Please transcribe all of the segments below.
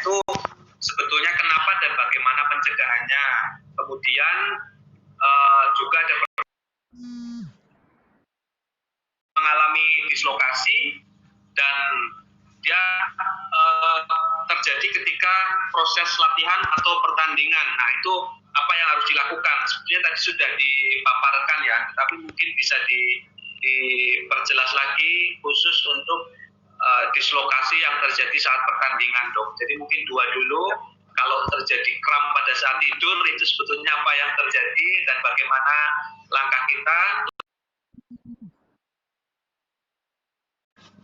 itu sebetulnya kenapa dan bagaimana pencegahannya. Kemudian juga ada mengalami dislokasi dan dia terjadi ketika proses latihan atau pertandingan. Nah, itu apa yang harus dilakukan? Sebenarnya tadi sudah dipaparkan ya, tapi mungkin bisa diperjelas lagi khusus untuk dislokasi yang terjadi saat pertandingan, Dok. Jadi mungkin dua dulu, kalau terjadi kram pada saat tidur itu sebetulnya apa yang terjadi dan bagaimana langkah kita.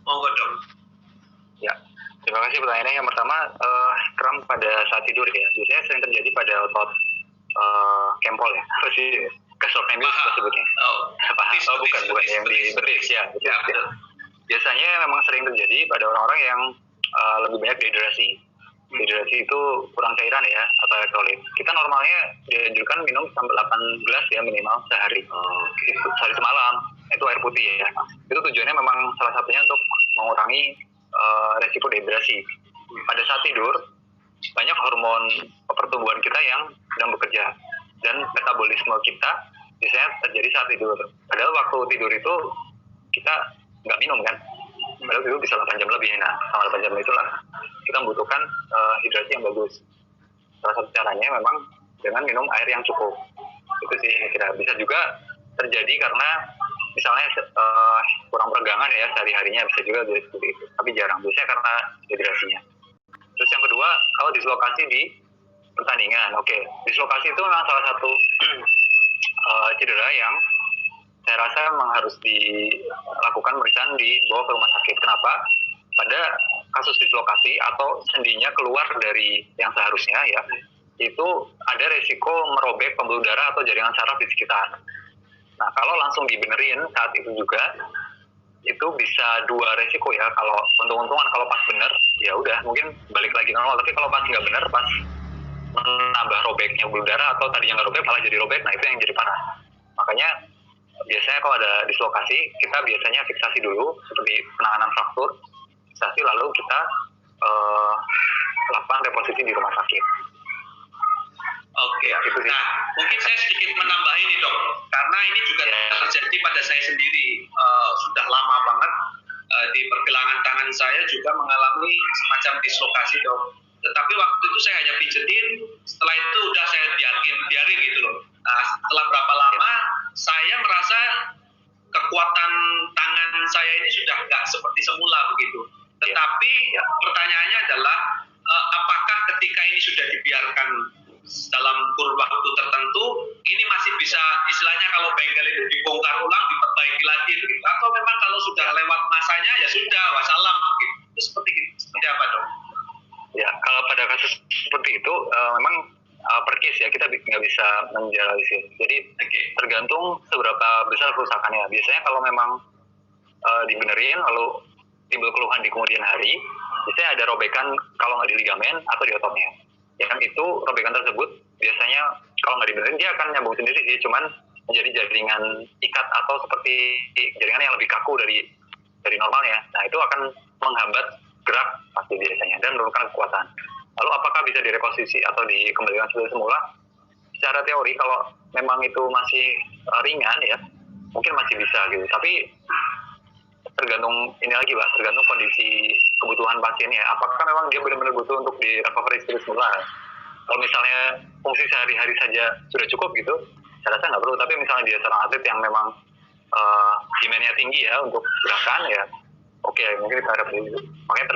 Monggo, Dok. Ya, terima kasih pertanyaannya. Yang pertama, kram pada saat tidur ya, biasanya sering terjadi pada otot kempol ya, apa sih? Gastrocnemius sebutnya. Bukan yang di betis ya. Betul. Biasanya memang sering terjadi pada orang-orang yang lebih banyak dehidrasi. Dehidrasi itu kurang cairan ya, atau elektrolit. Kita normalnya dianjurkan minum sampai 8 gelas ya minimal sehari. Sehari semalam, itu air putih ya. Itu tujuannya memang salah satunya untuk mengurangi resiko dehidrasi. Pada saat tidur, banyak hormon pertumbuhan kita yang sedang bekerja. Dan metabolisme kita biasanya terjadi saat tidur. Padahal waktu tidur itu kita nggak minum kan, padahal itu bisa 8 jam lebih. Nah, selama 8 jam itulah kita membutuhkan hidrasi yang bagus. Salah satu caranya memang dengan minum air yang cukup. Itu sih kira bisa juga terjadi karena misalnya kurang peregangan ya sehari-harinya, bisa juga jadi seperti itu. Tapi jarang, biasanya karena dehidrasinya. Terus yang kedua, kalau dislokasi di pertandingan. Oke, dislokasi itu memang salah satu cedera yang saya rasa memang harus dilakukan pemeriksaan, dibawa ke rumah sakit. Kenapa? Pada kasus dislokasi atau sendinya keluar dari yang seharusnya ya, itu ada resiko merobek pembuluh darah atau jaringan saraf di sekitar. Nah, kalau langsung dibenerin saat itu juga, itu bisa dua resiko ya. Kalau untung-untungan kalau pas bener, ya udah mungkin balik lagi normal. Tapi kalau pas nggak bener, pas menambah robeknya pembuluh darah atau tadinya nggak robek malah jadi robek, nah itu yang jadi parah. Makanya biasanya kalau ada dislokasi, kita biasanya fiksasi dulu seperti penanganan fraktur, fiksasi lalu kita lakukan reposisi di rumah sakit. Oke, nah mungkin saya sedikit menambah ini, Dok, karena ini juga terjadi pada saya sendiri. Sudah lama banget di pergelangan tangan saya juga mengalami semacam dislokasi, Dok. Tetapi waktu itu saya hanya pijetin, setelah itu udah saya biarin gitu loh. Nah, setelah berapa lama saya merasa kekuatan tangan saya ini sudah nggak seperti semula begitu. Tetapi pertanyaannya adalah apakah ketika ini sudah dibiarkan dalam kurun waktu tertentu, ini masih bisa istilahnya kalau bengkel itu dibongkar ulang, diperbaiki lagi gitu. Atau memang kalau sudah lewat masanya ya sudah, wassalam gitu. Itu seperti apa, Dok? Ya, kalau pada kasus seperti itu memang per case ya, kita nggak bisa mengeneralisir. Jadi tergantung seberapa besar kerusakannya. Biasanya kalau memang dibenerin lalu timbul keluhan di kemudian hari, biasanya ada robekan kalau nggak di ligamen atau di ototnya. Ya kan, itu robekan tersebut biasanya kalau nggak dibenerin dia akan nyambung sendiri sih, cuman menjadi jaringan ikat atau seperti jaringan yang lebih kaku dari normalnya. Nah, itu akan menghambat gerak pasti biasanya dan menurunkan kekuatan. Lalu apakah bisa direposisi atau dikembalikan seperti semula? Secara teori kalau memang itu masih ringan ya, mungkin masih bisa gitu. Tapi tergantung ini lagi, Pak, tergantung kondisi kebutuhan pasiennya. Apakah memang dia benar-benar butuh untuk di-recovery seperti semula? Kalau misalnya fungsi sehari-hari saja sudah cukup gitu, saya rasa nggak perlu. Tapi misalnya dia seorang atlet yang memang demand-nya tinggi ya untuk gerakan ya, oke, mungkin kita ada itu. Makanya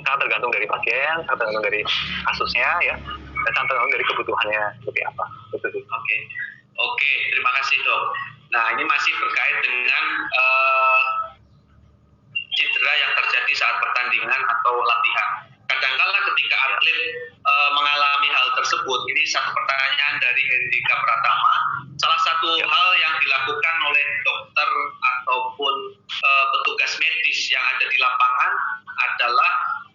sangat tergantung dari pasien, sangat tergantung dari kasusnya ya, dan sangat tergantung dari kebutuhannya seperti apa. Oke, terima kasih, Dok. Nah, ini masih berkait dengan cedera yang terjadi saat pertandingan atau latihan. Kadangkala ketika atlet mengalami hal tersebut, ini satu pertanyaan dari Hendrika Pratama. Salah satu hal yang dilakukan oleh dokter ataupun petugas medis yang ada di lapangan adalah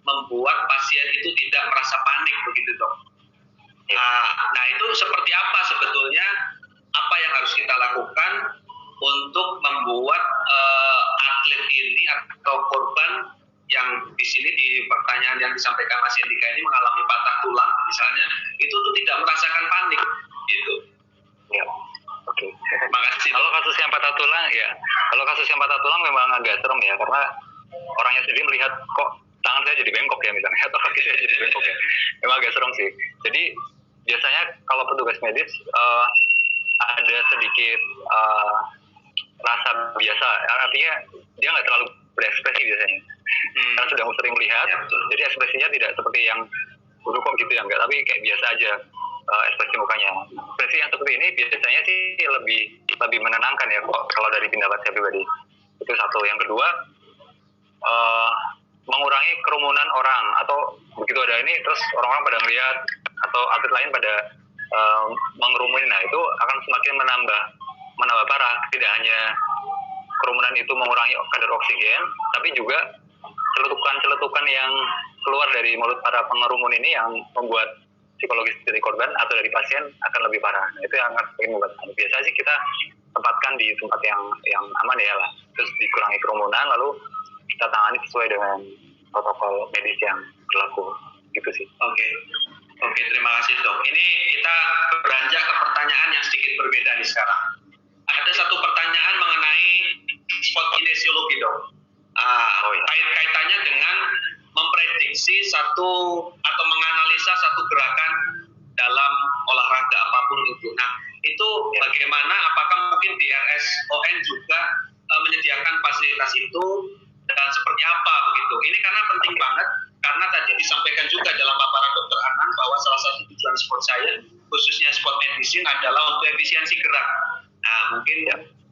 membuat pasien itu tidak merasa panik, begitu, Dok. Nah, itu seperti apa sebetulnya? Apa yang harus kita lakukan untuk membuat atlet ini atau korban yang di sini di pertanyaan yang disampaikan Mas Hendika ini mengalami patah tulang misalnya, itu tuh tidak merasakan panik gitu. Ya, oke. Terima kasih. Kalau kasus yang patah tulang memang agak serem ya, karena orangnya sendiri melihat kok tangan saya jadi bengkok ya misalnya, atau kaki saya jadi bengkok ya. Memang agak serem sih. Jadi biasanya kalau petugas medis ada sedikit rasa biasa, artinya dia nggak terlalu berekspresi biasanya, karena sudah sering melihat, Ya, jadi ekspresinya tidak seperti yang buruk kok gitu ya, enggak, tapi kayak biasa aja ekspresi mukanya. Ekspresi yang seperti ini biasanya sih lebih menenangkan ya kok, kalau dari pendapat saya pribadi. Itu satu. Yang kedua, mengurangi kerumunan orang, atau begitu ada ini terus orang-orang pada melihat atau atlet lain pada mengerumuni, nah itu akan semakin menambah parah. Tidak hanya kerumunan itu mengurangi kadar oksigen, tapi juga celetukan yang keluar dari mulut para pengerumun ini yang membuat psikologis dari korban atau dari pasien akan lebih parah. Nah, itu yang akan semakin membuat. Biasanya sih kita tempatkan di tempat yang aman ya lah, terus dikurangi kerumunan, lalu kita tangani sesuai dengan protokol medis yang berlaku, gitu sih. Oke, terima kasih dok. Ini kita beranjak ke pertanyaan yang sedikit berbeda nih sekarang. Ada satu pertanyaan mengenai sport kinesiologi dok. Kaitannya dengan memprediksi satu atau menganalisa satu gerakan dalam olahraga apapun itu. Nah, itu bagaimana? Apakah mungkin di RSON juga menyediakan fasilitas itu dan seperti apa begitu? Ini karena penting banget, karena tadi disampaikan juga dalam paparan Dr. Anang bahwa salah satu tujuan sport science, khususnya sport medicine, adalah untuk efisiensi gerak. Nah, mungkin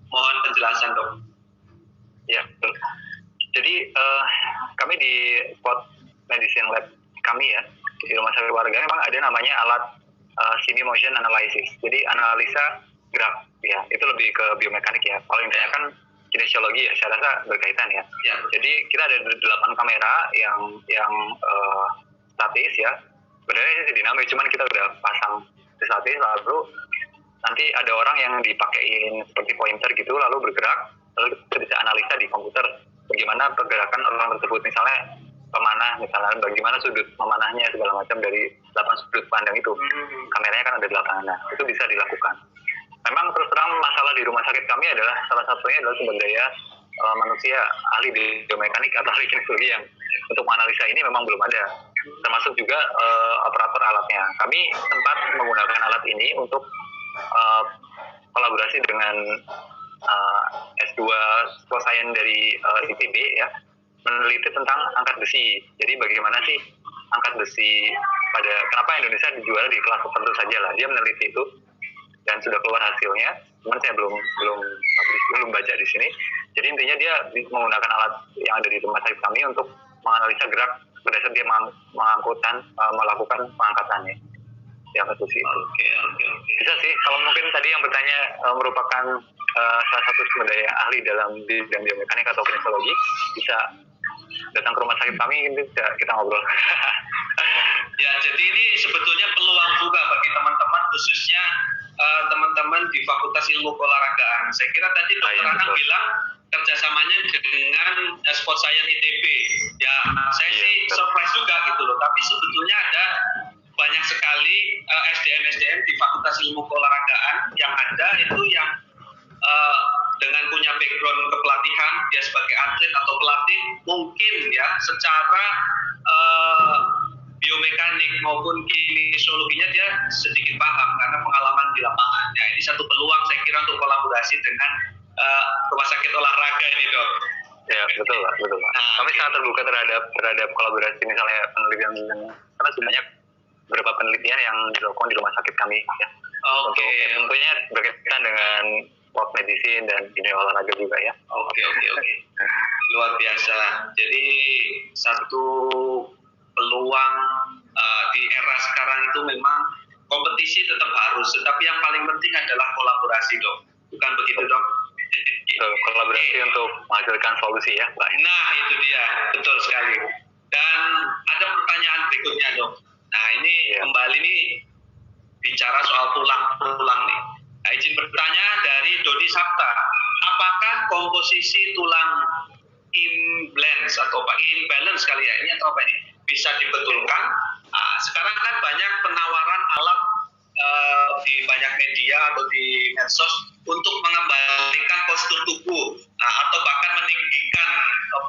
mohon penjelasan dok. Ya, betul. Jadi kami di sport medicine lab kami ya, di rumah sakit warga memang ada namanya alat CB motion analysis. Jadi analisa gerak ya, itu lebih ke biomekanik ya. Kalau yang ditanyakan kinesiologi ya, saya rasa berkaitan ya. Jadi kita ada 8 kamera yang statis ya. Sebenarnya ini dinamis, cuman kita udah pasang statis, lalu nanti ada orang yang dipakein seperti pointer gitu, lalu bergerak, lalu kita bisa analisa di komputer bagaimana pergerakan orang tersebut, misalnya pemanah, misalnya bagaimana sudut memanahnya segala macam dari 8 sudut pandang itu. Kameranya kan ada 8, nah itu bisa dilakukan. Memang terus terang masalah di rumah sakit kami adalah salah satunya adalah sumber daya manusia ahli biomekanik atau ahli kinesiologi yang untuk menganalisa ini memang belum ada, termasuk juga operator alatnya. Kami sempat menggunakan alat ini untuk kolaborasi dengan S2 Sport Science dari ITB ya, meneliti tentang angkat besi. Jadi bagaimana sih angkat besi kenapa Indonesia dijual di kelas tertentu saja lah. Dia meneliti itu dan sudah keluar hasilnya, cuman saya belum baca di sini. Jadi intinya dia menggunakan alat yang ada di rumah sakit kami untuk menganalisa gerak berdasarkan dia melakukan pengangkatannya. Yang satu sih itu. Oke. Bisa sih, kalau mungkin tadi yang bertanya merupakan salah satu sumber daya ahli dalam bidang biomekanik atau kinesiologi, bisa datang ke rumah sakit kami, ini bisa kita ngobrol. Ya, jadi ini sebetulnya peluang juga bagi teman-teman, khususnya teman-teman di Fakultas Ilmu Keolahragaan. Saya kira tadi Dr. Anang bilang kerjasamanya dengan Sport Science ITB. Ya, saya sih surprise juga gitu loh. Tapi sebetulnya ada banyak sekali SDM di Fakultas Ilmu Keolahragaan yang ada itu yang dengan punya background kepelatihan, dia sebagai atlet atau pelatih, mungkin ya secara biomekanik maupun kinesiologinya dia sedikit paham karena pengalaman di lapangan. Nah, ini satu peluang saya kira untuk kolaborasi dengan rumah sakit olahraga ini dok. Ya, betul Pak. Nah, kami sangat terbuka terhadap kolaborasi misalnya penelitian, karena sebenarnya beberapa penelitian yang dilakukan di rumah sakit kami ya. Untuk tentunya berkaitan dengan sport medicine dan dunia olahraga juga ya. Oke. Luar biasa. Jadi satu peluang di era sekarang itu memang kompetisi tetap harus, tetapi yang paling penting adalah kolaborasi dok. Bukan begitu dok? Kolaborasi untuk menghasilkan solusi ya Pak. Nah itu dia, betul sekali. Dan ada pertanyaan berikutnya dok. Nah ini kembali nih bicara soal tulang nih. Nah, izin bertanya dari Dodi Sabta, apakah komposisi tulang imbalance atau imbalance kali ya, ini atau apa ini, bisa dibetulkan. Sekarang kan banyak penawaran alat di banyak media atau di medsos untuk mengembalikan postur tubuh, atau bahkan meninggikan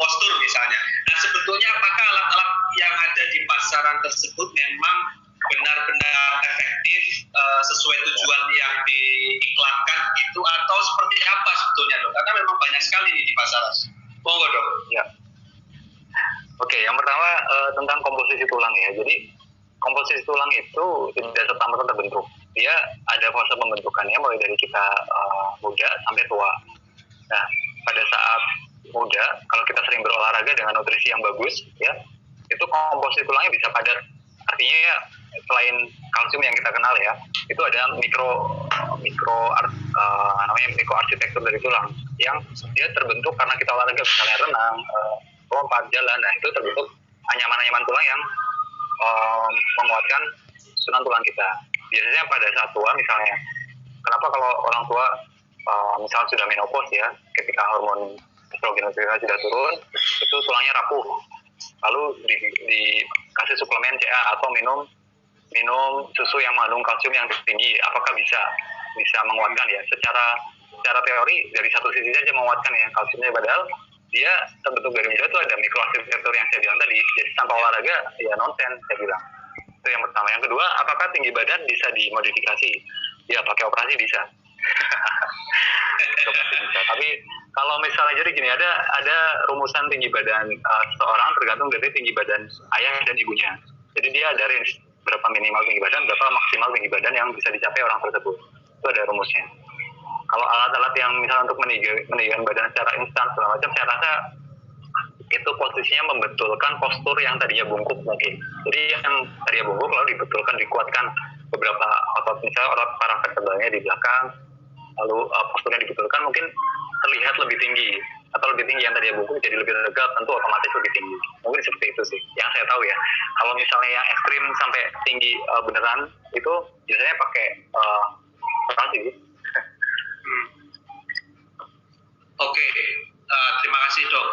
postur misalnya. Nah, sebetulnya apakah alat-alat yang ada di pasaran tersebut memang benar-benar efektif sesuai tujuan yang diiklankan itu, atau seperti apa sebetulnya, Dok? Karena memang banyak sekali nih di pasaran. Monggo, Dok. Ya. Oke, yang pertama tentang komposisi tulang ya. Jadi komposisi tulang itu tidak serta-merta terbentuk. Dia ada proses pembentukannya mulai dari kita muda sampai tua. Nah, pada saat muda, kalau kita sering berolahraga dengan nutrisi yang bagus, ya, itu komposisi tulangnya bisa padat. Artinya ya, selain kalsium yang kita kenal ya, itu ada namanya mikroarsitektur dari tulang yang dia terbentuk karena kita olahraga, misalnya renang, lompat, jalan. Nah, itu terbentuk anyaman-anyaman tulang yang menguatkan susunan tulang kita. Biasanya pada saat tua, misalnya, kenapa kalau orang tua misalnya sudah menopause ya, ketika hormon estrogen sudah turun, itu tulangnya rapuh. Lalu dikasih suplemen CA atau minum susu yang mengandung kalsium yang tinggi, apakah bisa menguatkan ya? Secara teori dari satu sisi saja menguatkan ya kalsiumnya, padahal dia terbentuk dari muda itu ada mikroarsitektur yang saya bilang tadi. Jadi tanpa olahraga ya nonsen, saya bilang. Itu yang pertama. Yang kedua, apakah tinggi badan bisa dimodifikasi? Ya, pakai operasi bisa. Bisa. Tapi kalau misalnya jadi gini, ada rumusan tinggi badan seseorang tergantung dari tinggi badan ayah dan ibunya. Jadi dia ada range berapa minimal tinggi badan, berapa maksimal tinggi badan yang bisa dicapai orang tersebut. Itu ada rumusnya. Kalau alat-alat yang misalnya untuk meninggikan badan secara instan segala macam, saya rasa itu posisinya membetulkan postur yang tadinya bungkuk mungkin. Jadi yang tadinya bungkuk lalu dibetulkan, dikuatkan beberapa otot, misalnya otot paravertebralnya di belakang, lalu posturnya dibetulkan, mungkin terlihat lebih tinggi, atau lebih tinggi yang tadinya bungkuk jadi lebih tegap, tentu otomatis lebih tinggi. Mungkin seperti itu sih yang saya tahu ya. Kalau misalnya yang ekstrim sampai tinggi beneran, itu biasanya pakai operasi. Oke, terima kasih, Dok.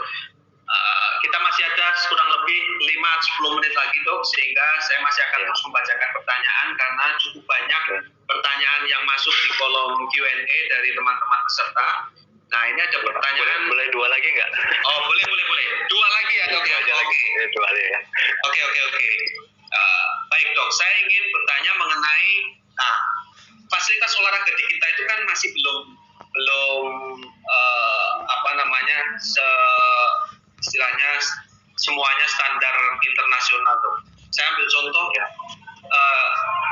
Kita masih ada kurang lebih 5-10 menit lagi, Dok, sehingga saya masih akan terus membacakan pertanyaan karena cukup banyak pertanyaan yang masuk di kolom Q&A dari teman-teman peserta. Nah, ini ada pertanyaan. Boleh dua lagi nggak? Oh, boleh. Dua lagi ya, Dok? Dua aja lagi. Dua aja ya. Oke. Baik, Dok. Saya ingin bertanya mengenai fasilitas olahraga di kita itu kan masih belum istilahnya semuanya standar internasional, Dok. Saya ambil contoh ya,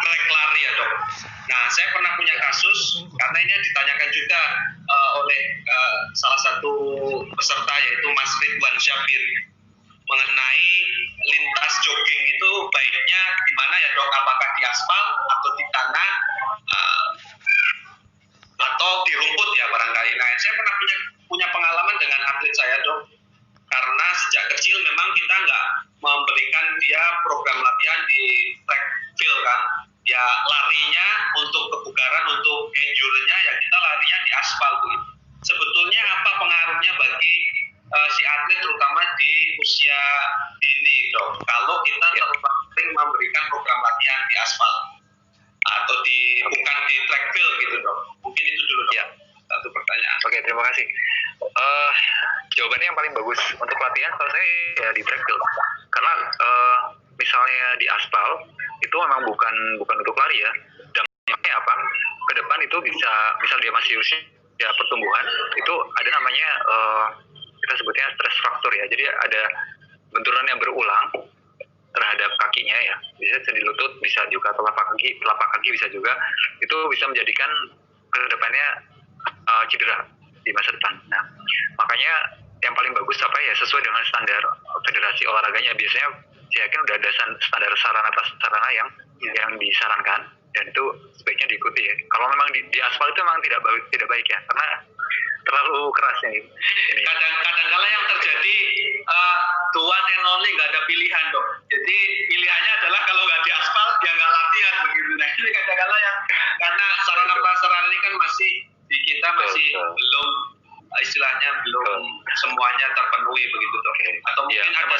trek lari ya, Dok. Nah, saya pernah punya kasus karena ini ditanyakan juga oleh salah satu peserta, yaitu Mas Ridwan Syabir, mengenai lintas jogging itu baiknya di mana ya, Dok? Apakah di aspal atau di tanah atau di rumput ya barangkali. Nah, saya pernah punya pengalaman dengan atlet saya, Dok, karena sejak kecil memang kita nggak memberikan dia program latihan di track field kan, ya larinya untuk kebugaran, untuk endurance-nya ya kita larinya di aspal tuh. Sebetulnya apa pengaruhnya bagi si atlet terutama di usia dini, Dok, kalau kita terlalu sering memberikan program latihan di aspal atau bukan di track field gitu, Dok? Mungkin itu dulu, Dok. Ya. Satu pertanyaan. Oke, terima kasih. Jawabannya yang paling bagus untuk latihan kalau saya ya di track field. Karena misalnya di aspal itu memang bukan untuk lari ya. Dampaknya apa? Ke depan itu bisa, misal dia masih usia pertumbuhan, itu ada namanya kita sebutnya stress fracture ya. Jadi ada benturan yang berulang terhadap kakinya ya, bisa di lutut, bisa juga telapak kaki bisa juga, itu bisa menjadikan kedepannya cedera di masa depan. Nah, makanya yang paling bagus apa ya, sesuai dengan standar federasi olahraganya. Biasanya saya yakin udah ada standar sarana yang disarankan, dan itu sebaiknya diikuti ya. Kalau memang di aspal itu memang tidak baik ya, karena terlalu kerasnya ini. Kadang-kala yang terjadi the one and only, nggak ada pilihan, Dok. Jadi pilihannya adalah kalau nggak di aspal ya nggak latihan begitu. Nah, ini kadang-kala yang karena sarana prasarana ini kan masih di kita masih belum istilahnya belum semuanya terpenuhi diketahui begitu dok. Atau Ya, mungkin ada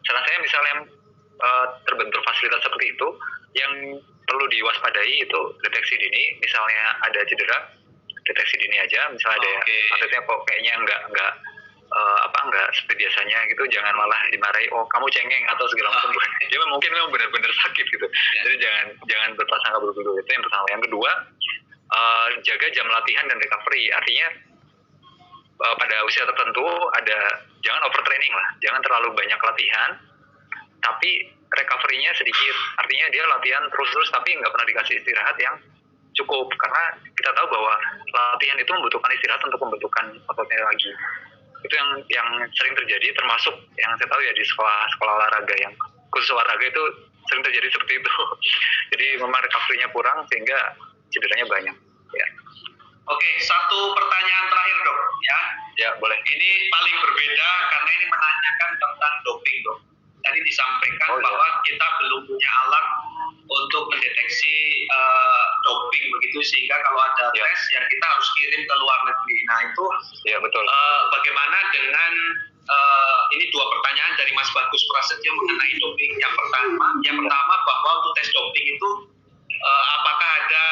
saran saya misalnya terbentur fasilitas seperti itu, yang perlu diwaspadai itu deteksi dini. Misalnya ada cedera, deteksi dini aja. Misalnya ada atletnya kok kayaknya nggak seperti biasanya gitu, jangan malah dimarahi, oh kamu cengeng atau segala macam. Dia mungkin memang benar-benar sakit gitu. Jadi jangan berprasangka buruk dulu. Itu yang pertama. Yang kedua, jaga jam latihan dan recovery. Artinya pada usia tertentu jangan overtraining lah, jangan terlalu banyak latihan, tapi recovery-nya sedikit. Artinya dia latihan terus tapi nggak pernah dikasih istirahat yang cukup, karena kita tahu bahwa latihan itu membutuhkan istirahat untuk membentukkan ototnya lagi. Itu yang sering terjadi, termasuk yang saya tahu ya di sekolah olahraga, yang khusus olahraga itu sering terjadi seperti itu. Jadi memang recovery-nya kurang sehingga cederanya banyak. Ya. Oke, satu pertanyaan terakhir dok ya. Ya boleh. Ini paling berbeda karena ini menanyakan tentang doping dok. Tadi disampaikan bahwa kita belum punya alat untuk mendeteksi doping begitu, sehingga kalau ada tes ya kita harus kirim ke luar negeri. Nah itu betul. Bagaimana dengan ini dua pertanyaan dari Mas Bagus Prasetyo mengenai doping. Yang pertama bahwa untuk tes doping itu apakah ada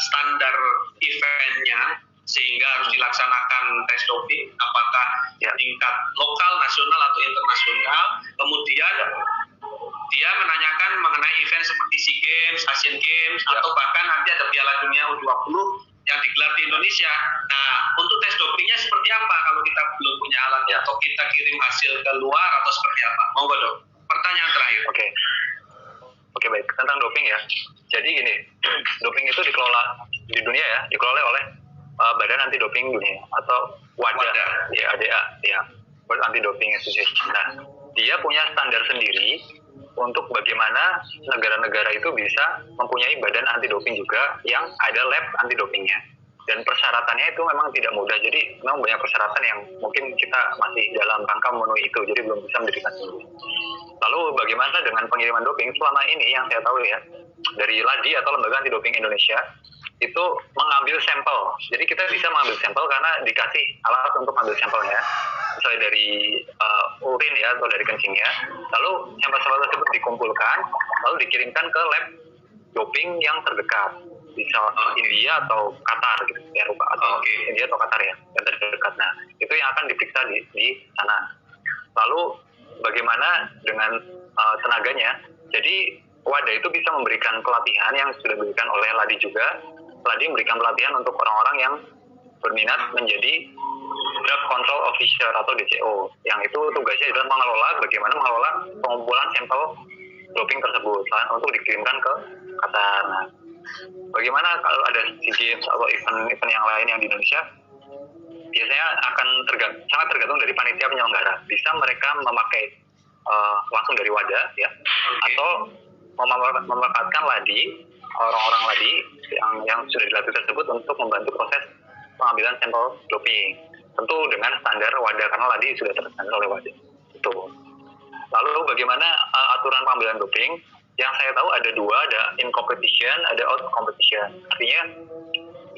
standar eventnya sehingga harus dilaksanakan tes doping, apakah tingkat lokal, nasional atau internasional. Kemudian dia menanyakan mengenai event seperti SEA Games, Asian Games, atau bahkan nanti ada Piala Dunia U20 yang digelar di Indonesia. Nah, untuk tes dopingnya seperti apa kalau kita belum punya alat, atau kita kirim hasil ke luar atau seperti apa? Mau nggak dok? Pertanyaan terakhir. Oke, baik. Tentang doping ya. Jadi gini, doping itu dikelola di dunia ya, dikelola oleh Badan Anti Doping Dunia atau WADA, ya ADA, ya World Anti Doping Association. Nah, dia punya standar sendiri untuk bagaimana negara-negara itu bisa mempunyai badan anti doping juga yang ada lab anti dopingnya. Dan persyaratannya itu memang tidak mudah. Jadi memang banyak persyaratan yang mungkin kita masih dalam rangka memenuhi itu, jadi belum bisa mendirikan sendiri. Lalu bagaimana dengan pengiriman doping? Selama ini yang saya tahu ya, dari LADI atau Lembaga Anti Doping Indonesia itu mengambil sampel. Jadi kita bisa mengambil sampel karena dikasih alat untuk mengambil sampelnya, misalnya dari urin ya atau dari kencingnya. Lalu sampel-sampel tersebut dikumpulkan, lalu dikirimkan ke lab doping yang terdekat, bisa India atau Qatar gitu, Eropa atau India atau Qatar ya, yang terdekat. Nah, itu yang akan diperiksa di sana. Lalu bagaimana dengan tenaganya? Jadi WADA itu bisa memberikan pelatihan yang sudah diberikan oleh LADI juga. LADI memberikan pelatihan untuk orang-orang yang berminat menjadi Drug Control Officer atau DCO, yang itu tugasnya adalah bagaimana mengelola pengumpulan sampel doping tersebut untuk dikirimkan ke Qatar. Nah, bagaimana kalau ada SEA Games atau event-event yang lain yang di Indonesia, biasanya akan sangat tergantung dari panitia penyelenggara. Bisa mereka memakai langsung dari WADA ya, atau memanfaatkan LADI, orang-orang LADI yang sudah dilatih tersebut untuk membantu proses pengambilan sampel doping. Tentu dengan standar WADA, karena LADI sudah terstandar oleh WADA. Itu. Lalu bagaimana aturan pengambilan doping? Yang saya tahu ada dua, ada in competition, ada out competition. Artinya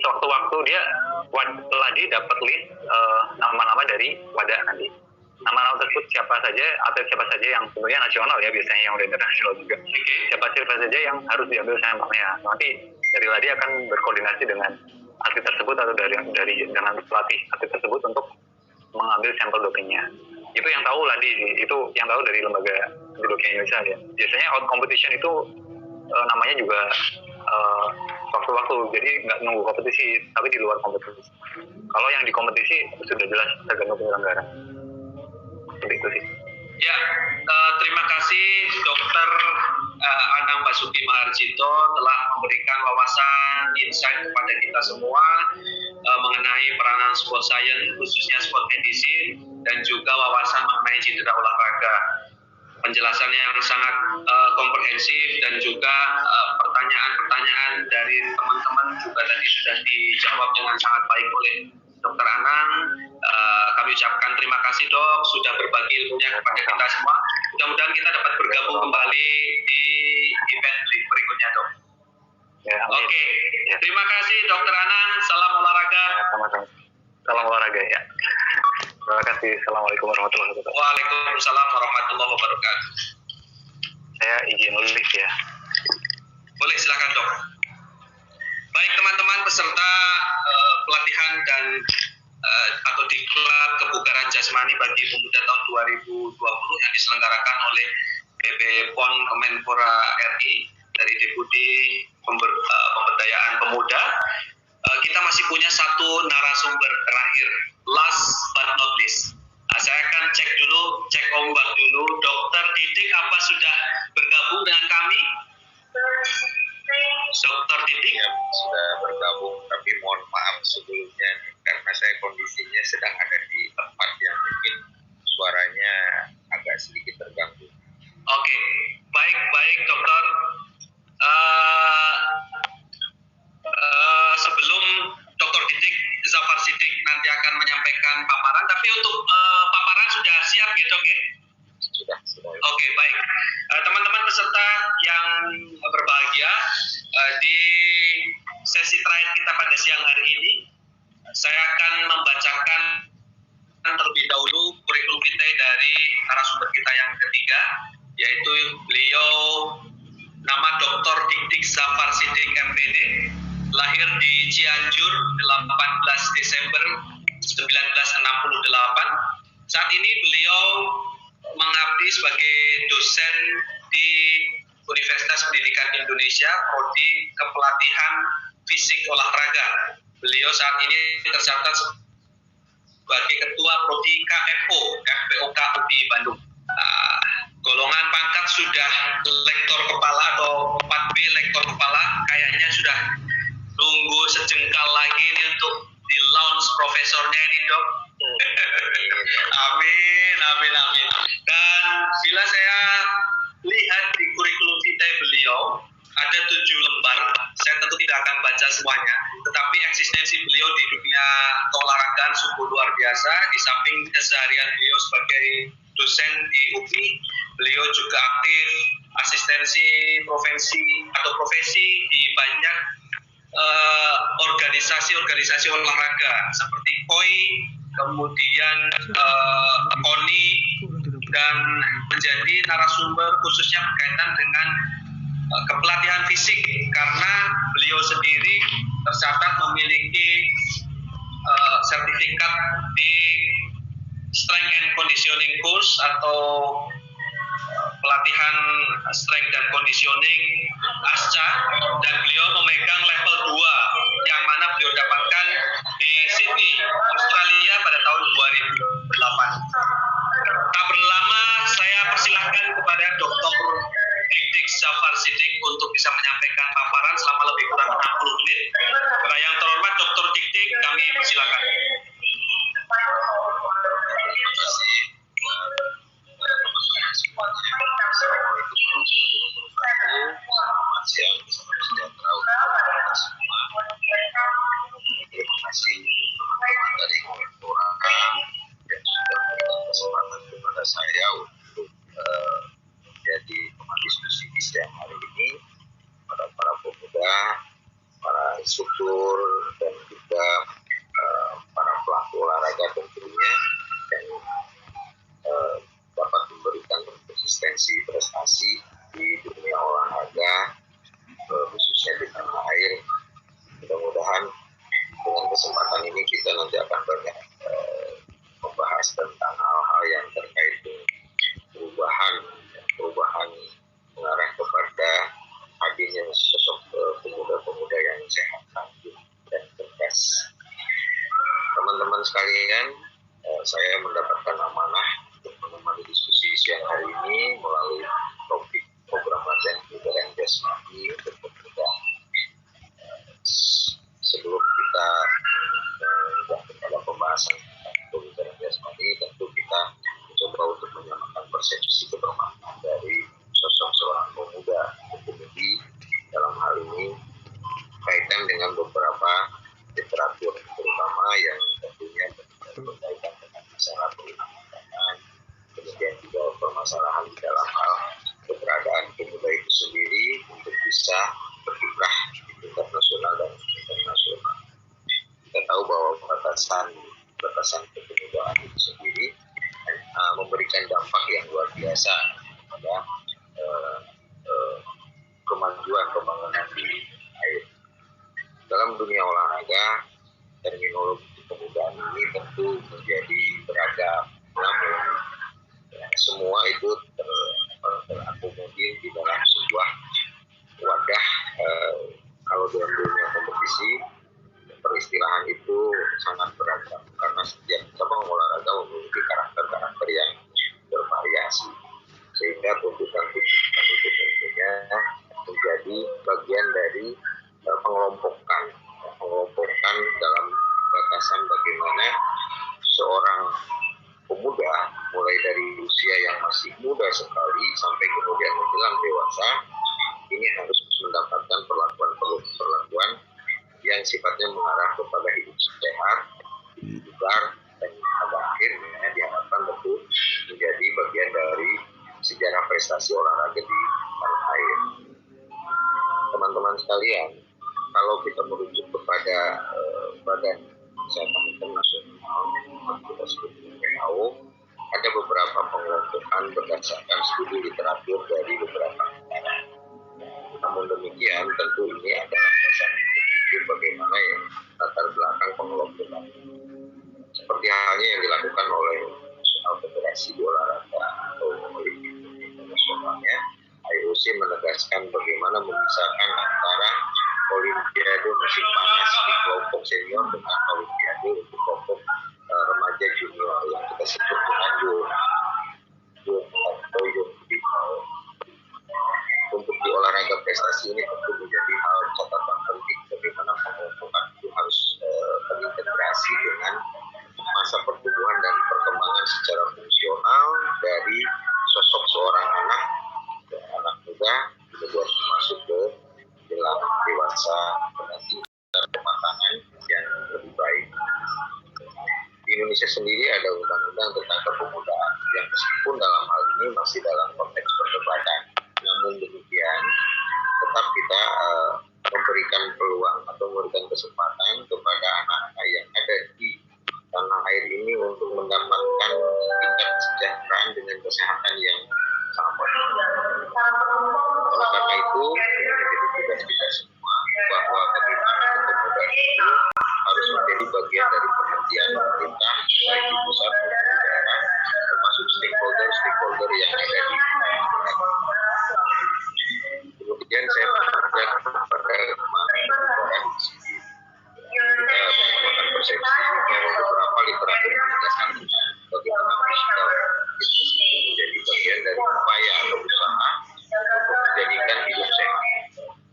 sewaktu-waktu dia LADI dapat list nama-nama dari WADA nanti. Nama-nama tersebut atlet siapa saja yang tentunya nasional ya, biasanya yang udah internasional juga. Siapa saja yang harus diambil sampelnya. Nanti dari LADI akan berkoordinasi dengan atlet tersebut atau dengan pelatih atlet tersebut untuk mengambil sampel dopingnya. Itu yang tahu LADI, itu yang tahu dari Lembaga Anti Doping Indonesia ya. Biasanya out competition itu namanya juga waktu-waktu, jadi nggak nunggu kompetisi, tapi di luar kompetisi. Kalau yang di kompetisi sudah jelas tergantung penyelenggara. Seperti itu sih. Ya, terima kasih Dokter Anang Basuki Maharjito telah memberikan wawasan insight kepada kita semua mengenai peranan sport science, khususnya sport medicine, dan juga wawasan mengenai cedera olahraga. Penjelasannya yang sangat komprehensif, dan juga pertanyaan-pertanyaan dari teman-teman juga tadi sudah dijawab dengan sangat baik oleh Dokter Anang. Kami ucapkan terima kasih dok sudah berbagi ilmunya kepada kita semua. Mudah-mudahan kita dapat bergabung kembali di event berikutnya dok. Oke. Terima kasih Dokter Anang. Salam olahraga. Sama-sama. Salam olahraga ya. Terima kasih. Assalamualaikum warahmatullahi wabarakatuh. Waalaikumsalam warahmatullahi wabarakatuh. Saya izin live ya. Boleh, silakan dok. Baik teman-teman peserta pelatihan dan atau diklat kebugaran jasmani bagi pemuda tahun 2020 yang diselenggarakan oleh BP PON Kemenpora RI dari Deputi Pemberdayaan Pemuda. Kita masih punya satu narasumber terakhir, last but not least. Saya akan cek ombak dulu. Dokter Didik apa sudah bergabung dengan kami? Dokter Didik? Ya, sudah bergabung, tapi mohon maaf sebelumnya karena saya kondisinya sedang ada di tempat yang mungkin suaranya agak sedikit terganggu. Oke, baik dokter. Sebelum Dokter Didik Zafar Siddiq nanti akan menyampaikan paparan, tapi untuk paparan sudah siap ya dok ya? Sudah. Oke, baik. Teman-teman peserta yang berbahagia, di sesi terakhir kita pada siang hari ini, saya akan membacakan terlebih dahulu kurikulum vitae dari narasumber kita yang ketiga, yaitu beliau nama Dr. Didik Zafar Siddiq MPD, lahir di Cianjur 18 Desember 1968. Saat ini beliau mengabdi sebagai dosen di Universitas Pendidikan Indonesia, Prodi Kepelatihan Fisik Olahraga. Beliau saat ini tercatat sebagai Ketua Prodi KFO, FPOK UPI Bandung. Golongan pangkat sudah lektor kepala atau 4B lektor kepala, kayaknya sudah nunggu sejengkal lagi ini untuk di launch profesornya ini dok. Amin. Dan bila saya lihat di kurikulum vitae beliau ada 7 lembar, saya tentu tidak akan baca semuanya, tetapi eksistensi beliau di dunia keolahragaan sungguh luar biasa. Di samping keseharian beliau sebagai dosen di UPI, beliau juga aktif asistensi profesi di banyak organisasi olahraga seperti KOI, kemudian KONI, dan menjadi narasumber khususnya berkaitan dengan kepelatihan fisik, karena beliau sendiri tercatat memiliki sertifikat di Strength and Conditioning Course atau pelatihan strength dan conditioning ASCA, dan beliau memegang level 2 yang mana beliau dapatkan di Sydney, Australia pada tahun 2008. Tak berlama saya persilahkan kepada Dr. Didik Zafar Siddiq untuk bisa menyampaikan paparan selama lebih kurang 60 menit. Yang terhormat Dr. Didik, kami persilakan. Terima kasih para teman-teman semuanya. Assalamualaikum warahmatullahi wabarakatuh. Selamat siang, salam sejahtera untuk kita semua. Terima kasih dari Kemenpora yang sudah memberikan kesempatan kepada saya untuk menjadi teman diskusi di siang hari ini pada para pemuda, para instruktur, dan juga para pelaku olahraga tentunya yang dapat memberikan konsistensi prestasi di dunia olahraga khususnya di tanah air. Mudah-mudahan dengan kesempatan ini kita nanti akan banyak membahas tentang hal-hal yang terkait dengan perubahan mengarah kepada hadirnya sosok pemuda-pemuda yang sehat, tangguh, dan tegas. Teman-teman sekalian, saya mendapatkan amanah untuk menemani diskusi siang hari ini melalui topik program latihan kebugaran jasmani untuk pemuda. Sebelum kita kepada pembahasan kebugaran jasmani, tentu kita mencoba untuk menyamakan persepsi kebermaknaan dari sosok seorang pemuda pemudi dalam hal ini kaitan dengan beberapa literatur terutama yang tentunya berkaitan dengan masalah perlindungan, kemudian juga permasalahan di dalam hal keberadaan pemuda itu sendiri untuk bisa berkiprah di tingkat nasional dan internasional. Kita tahu bahwa batasan kepemudaan itu sendiri biasa pada kemajuan pembangunan di air. Dalam dunia olahraga, terminologi kemudahan ini tentu menjadi beragam, namun semua itu terakomodir di dalam sebuah wadah. Kalau dalam dunia kompetisi, peristilahan itu sangat beragam karena setiap cabang olahraga memiliki karakter-karakter yang bervariasi, sehingga tuntutan itu tentunya menjadi bagian dari pengelompokan dalam batasan bagaimana seorang pemuda mulai dari usia yang masih muda sekali sampai kemudian menjelang dewasa ini harus mendapatkan perlakuan yang sifatnya mengarah kepada hidup sehat, hidup bugar, dan pada akhirnya diharapkan tentu menjadi bagian dari sejarah prestasi olahraga di tanah air. Teman-teman sekalian, kalau kita merujuk kepada Badan Kesehatan Internasional yang kita sebut WHO, ada beberapa pengelompokan berdasarkan studi literatur dari beberapa negara. Namun demikian, tentu ini adalah dasar berpikir bagaimana ya latar belakang pengelompokan. Seperti halnya yang dilakukan oleh Federasi Olahraga atau Olimpik Internasionalnya, IOC menegaskan bagaimana memisahkan antara Olimpiade musim panas di kelompok senior dengan Olimpiade untuk kelompok remaja junior yang kita sebut dengan Untuk di olahraga prestasi ini tentu menjadi hal catatan penting bagaimana pengelompokan itu harus terintegrasi dengan masa pertumbuhan dan perkembangan secara fungsional dari sosok seorang anak muda kemudian masuk ke dalam dewasa dengan tingkat kematangan yang lebih baik. Di Indonesia sendiri ada undang-undang tentang kepemudaan yang meskipun dalam hal ini masih dalam konteks perdebatan, namun demikian tetap kita memberikan peluang atau memberikan kesempatan kepada anak-anak yang ada di tanah air ini untuk mendapatkan tingkat kesejahteraan dengan kesehatan yang sama. Oleh karena itu, menjadi tugas kita semua bahwa bagaimana kepemudaan itu harus menjadi bagian dari perhatian pemerintah baik di pusat maupun di daerah, termasuk stakeholder yang ada di kemudian saya mengajak kepada kemarin di sini kita menggunakan persepsi yang beberapa literatur menegaskan bagaimana physical menjadi bagian dari upaya atau usaha untuk menjadikan hidup sehat.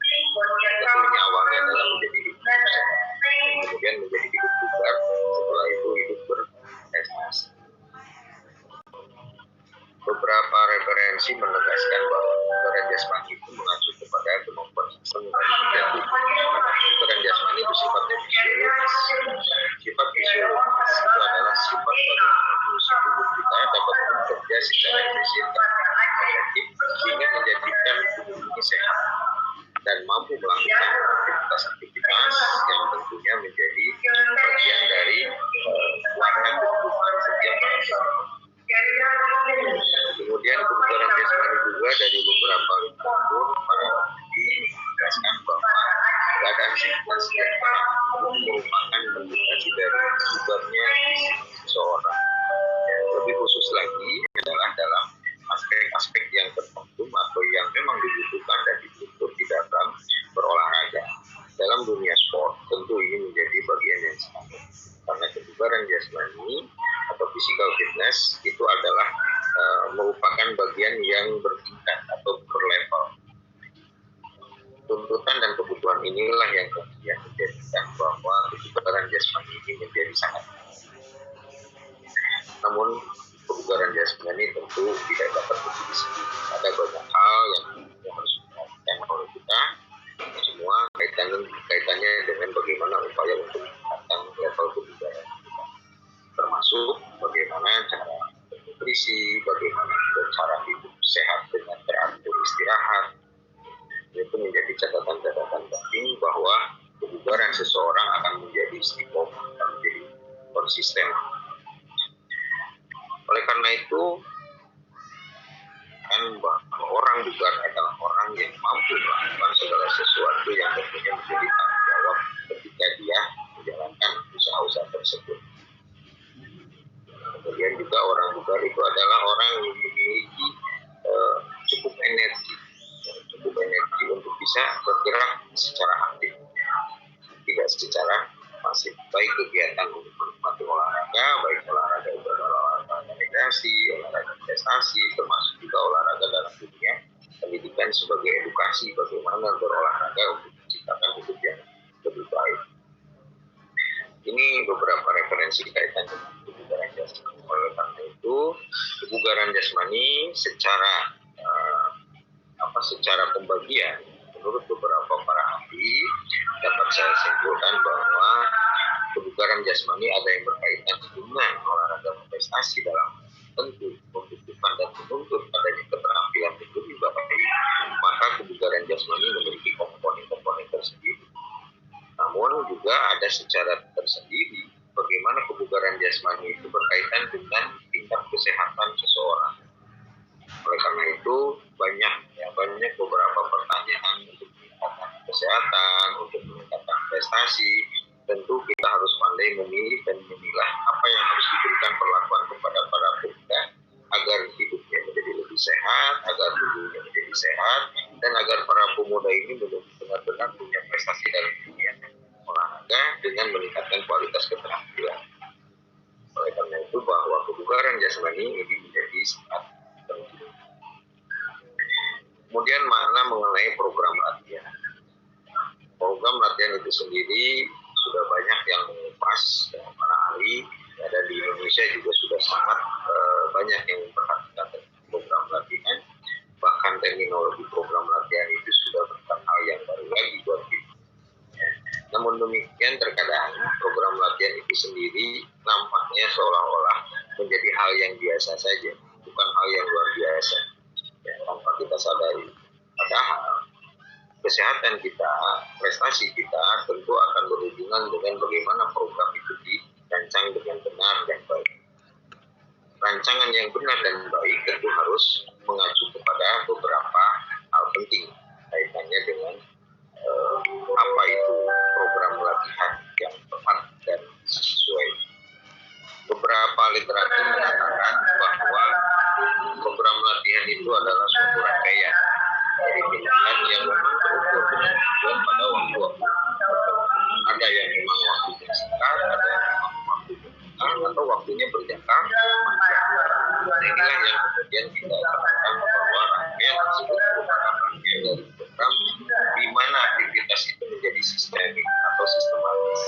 Tentunya awalnya adalah menjadi hidup sehat, kemudian menjadi hidup bugar, setelah itu hidup berprestasi. Beberapa referensi menegaskan bahwa kebugaran jasmani itu mengacu kepada kemampuan sistem menjadi kebugaran jasmani itu sifatnya fisiologis. Sifat fisiologis itu adalah sifat bagaimana fungsi tubuh kita dapat bekerja secara efisien dan efektif sehingga menjadikan tubuh ini sehat dan mampu melakukan aktivitas yang tentunya menjadi bagian dari warna kehidupan setiap manusia. Kemudian kebugaran jasmani juga dari beberapa literatur para ahli menegaskan bahwa keadaan sehat yang merupakan indikasi dari bugarnya seseorang. Lebih khusus lagi adalah dalam aspek-aspek yang tertentu atau yang memang dibutuhkan dan dituntut di dalam berolahraga. Dalam dunia sport tentu ini menjadi bagian yang sangat karena kebugaran jasmani atau physical fitness itu adalah merupakan bagian yang bertingkat atau berlevel. Tuntutan dan kebutuhan inilah yang kemudian menjadikan bahwa kebugaran jasmani ini menjadi sangat. Namun kebugaran jasmani tentu tidak dapat berdiri sendiri. Ada banyak hal yang harus dilakukan oleh kita semua kaitannya dengan bagaimana upaya untuk meningkatkan level kebugaran kita, termasuk bagaimana cara bernutrisi, bagaimana cara hidup sehat dengan teratur istirahat. Itu menjadi catatan-catatan penting bahwa kebugaran seseorang akan menjadi istiqomah, akan menjadi konsisten. Oleh karena itu, menekankan bahwa orang bugar adalah orang yang mampu melakukan segala sesuatu yang tentunya menjadi tanggung jawab ketika dia menjalankan usaha-usaha tersebut. Kemudian juga orang bugar itu adalah orang yang memiliki cukup energi untuk bisa bergerak secara aktif, tidak secara pasif, baik kegiatan untuk menikmati olahraga, baik olahraga itu adalah olahraga rekreasi, olahraga prestasi, termasuk juga olahraga dalam dunia pendidikan sebagai edukasi bagaimana berolahraga untuk menciptakan hidup yang lebih baik. Ini beberapa referensi kaitan dengan kebugaran jasmani. Oleh karena itu, kebugaran jasmani secara pembagian menurut beberapa para ahli dapat saya simpulkan bahwa kebugaran jasmani ada yang berkaitan dengan olahraga prestasi dalam tentu membutuhkan dan menuntut adanya keterampilan yang lebih baik, maka kebugaran jasmani memiliki komponen-komponen tersendiri. Namun juga ada secara tersendiri bagaimana kebugaran jasmani itu berkaitan dengan tingkat kesehatan seseorang. Oleh karena itu banyak beberapa pertanyaan untuk meningkatkan kesehatan, untuk meningkatkan prestasi. Tentu kita harus pandai memilih dan memilah apa yang harus diberikan perlakuan kepada para pemuda agar hidupnya menjadi lebih sehat, agar tubuhnya menjadi sehat, dan agar para pemuda ini benar-benar punya prestasi dalam dunia olahraga dengan meningkatkan kualitas keterampilan. Oleh karena itu bahwa kebugaran jasmani ini menjadi sangat penting. Kemudian makna mengenai program latihan. Program latihan itu sendiri sudah banyak yang mengupas dengan para ahli, dan di Indonesia juga sudah sangat banyak yang memperhatikan program latihan. Bahkan terminologi program latihan itu sudah bukan hal yang baru lagi buat kita. Namun demikian terkadang program latihan itu sendiri nampaknya seolah-olah menjadi hal yang biasa saja, bukan hal yang luar biasa. Ya, tanpa kita sadari. Padahal kesehatan kita, prestasi kita tentu akan berhubungan dengan bagaimana program itu dirancang dengan benar dan baik. Rancangan yang benar dan baik tentu harus mengacu kepada beberapa hal penting kaitannya dengan apa itu program latihan yang tepat dan sesuai. Beberapa literatur mengatakan bahwa program latihan itu adalah suatu rangkaian dari pilihan yang memang terukur dengan tujuan pada waktu-waktu. Ada yang memang waktunya singkat, ada yang memang waktunya atau waktunya berjangka panjang. Inilah yang kemudian kita katakan bahwa rangkaian tersebut merupakan rangkaian dari program di mana aktivitas itu menjadi sistemik atau sistematis.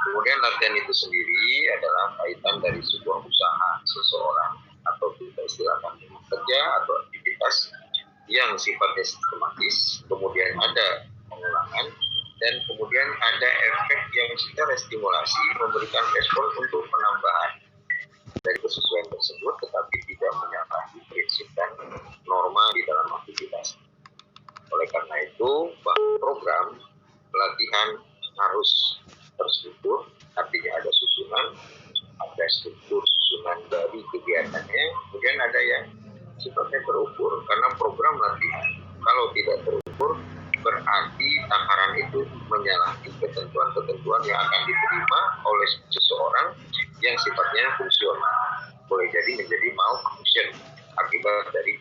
Kemudian latihan itu sendiri adalah kaitan dari sebuah usaha seseorang atau kita istilahkan kerja atau aktivitas yang sifatnya sistematis, kemudian ada pengulangan, dan kemudian ada efek yang secara stimulasi memberikan respon untuk penambahan dari kesesuaian tersebut, tetapi tidak menyalahi prinsip dan norma di dalam aktivitas. Oleh karena itu, program latihan harus terstruktur, artinya ada susunan, ada struktur susunan dari kegiatannya, kemudian ada yang sifatnya terukur. Karena program latihan kalau tidak terukur berarti takaran itu menyalahi ketentuan-ketentuan yang akan diterima oleh seseorang yang sifatnya fungsional. Boleh jadi menjadi malfunction akibat dari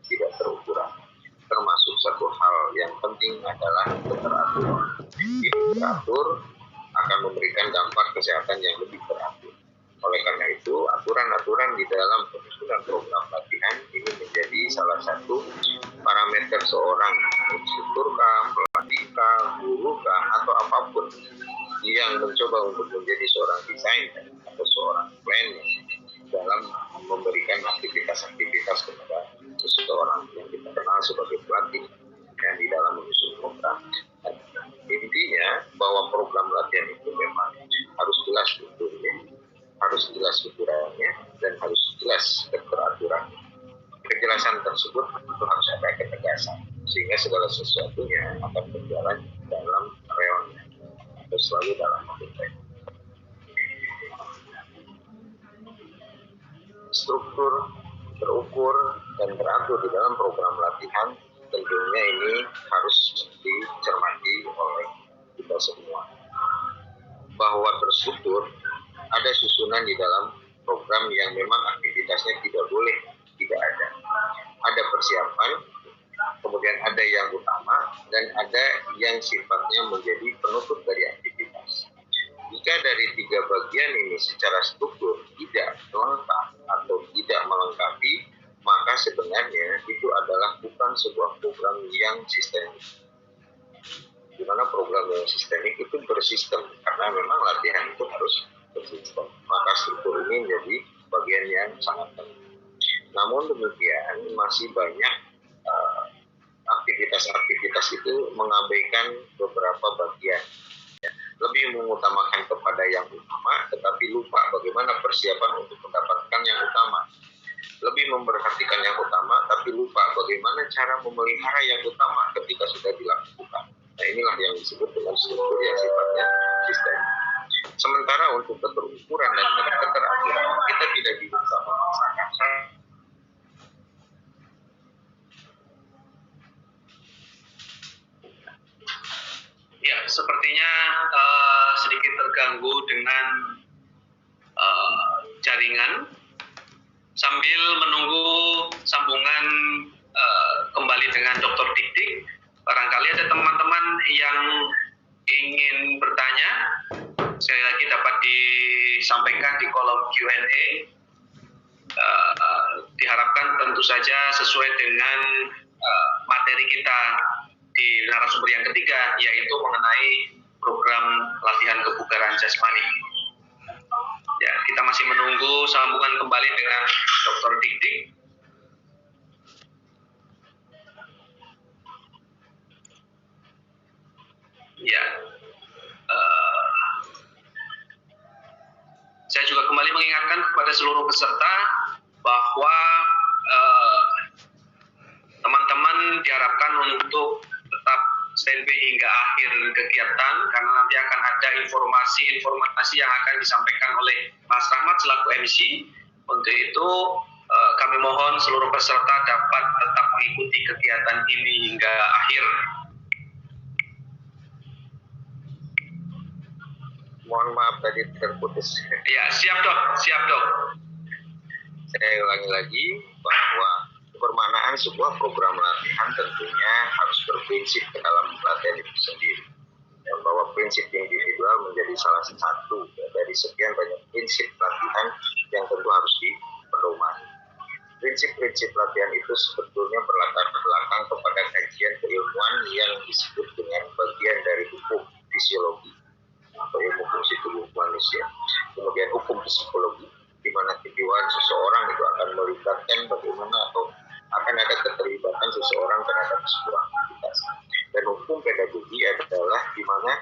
tidak terukuran. Termasuk satu hal yang penting adalah keteraturan. Teratur akan memberikan dampak kesehatan yang lebih teratur. Oleh karena itu, aturan-aturan di dalam penyusunan program latihan ini menjadi salah satu parameter seorang instrukturkah, pelatihkah, gurukah, atau apapun yang mencoba untuk menjadi seorang desainer atau seorang planner dalam memberikan aktivitas-aktivitas kepada seseorang yang kita kenal sebagai pelatih yang di dalam menyusun program. Intinya bahwa program latihan itu memang harus jelas strukturnya, harus jelas ukurannya, dan harus jelas keteraturan. Kejelasan tersebut tentu harus ada ketegasan, sehingga segala sesuatunya akan berjalan dalam reonnya atau selalu dalam konteks. Struktur terukur dan teratur di dalam program latihan, tentunya ini harus dicermati oleh kita semua. Bahwa terstruktur, ada susunan di dalam program yang memang aktivitasnya tidak boleh tidak ada. Ada persiapan, kemudian ada yang utama, dan ada yang sifatnya menjadi penutup dari aktivitas. Jika dari 3 bagian ini secara struktur tidak lengkap atau tidak melengkapi, maka sebenarnya itu adalah bukan sebuah program yang sistemik. Di mana program yang sistemik itu bersistem, karena memang latihan itu harus bersistem. Maka struktur ini menjadi bagian yang sangat penting. Namun demikian, masih banyak aktivitas-aktivitas itu mengabaikan beberapa bagian. Lebih mengutamakan kepada yang utama, tetapi lupa bagaimana persiapan untuk mendapatkan yang utama. Lebih memperhatikan yang utama, tapi lupa bagaimana cara memelihara yang utama ketika sudah dilakukan. Nah, inilah yang disebut dengan struktur yang sifatnya sistem. Sementara untuk keterukuran dan keteraturan, kita tidak bisa memaksakan. Ya, sepertinya sedikit terganggu dengan jaringan. Sambil menunggu sambungan kembali dengan Dr. Dik-Dik, barangkali ada teman-teman yang ingin bertanya, sekali lagi dapat disampaikan di kolom Q&A. Diharapkan tentu saja sesuai dengan materi kita di narasumber yang ketiga, yaitu mengenai program latihan kebugaran jasmani. Ya, kita masih menunggu sambungan kembali dengan Dr. Dik-Dik. Ya, saya juga kembali mengingatkan kepada seluruh peserta bahwa teman-teman diharapkan untuk tetap standby hingga akhir kegiatan, karena nanti akan ada informasi yang akan disampaikan oleh Mas Rahmat selaku MC. Untuk itu kami mohon seluruh peserta dapat tetap mengikuti kegiatan ini hingga akhir. Mohon maaf tadi terputus. Ya, siap dok. Saya ulangi lagi bahwa kebermanaan sebuah program latihan tentunya harus berprinsip ke dalam latihan itu sendiri, dan bahwa prinsip individual menjadi salah satu dari sekian banyak prinsip latihan yang tentu harus dipedomani. Prinsip-prinsip latihan itu sebetulnya berlatar belakang kepada kajian keilmuan yang disebut dengan bagian dari hukum fisiologi atau ilmu fungsi tubuh manusia, kemudian hukum psikologi, di mana kejiwaan seseorang itu akan melibatkan bagaimana atau akan ada keterlibatan seseorang terhadap sebuah aktivitas. Dan hukum pedagogi adalah di mana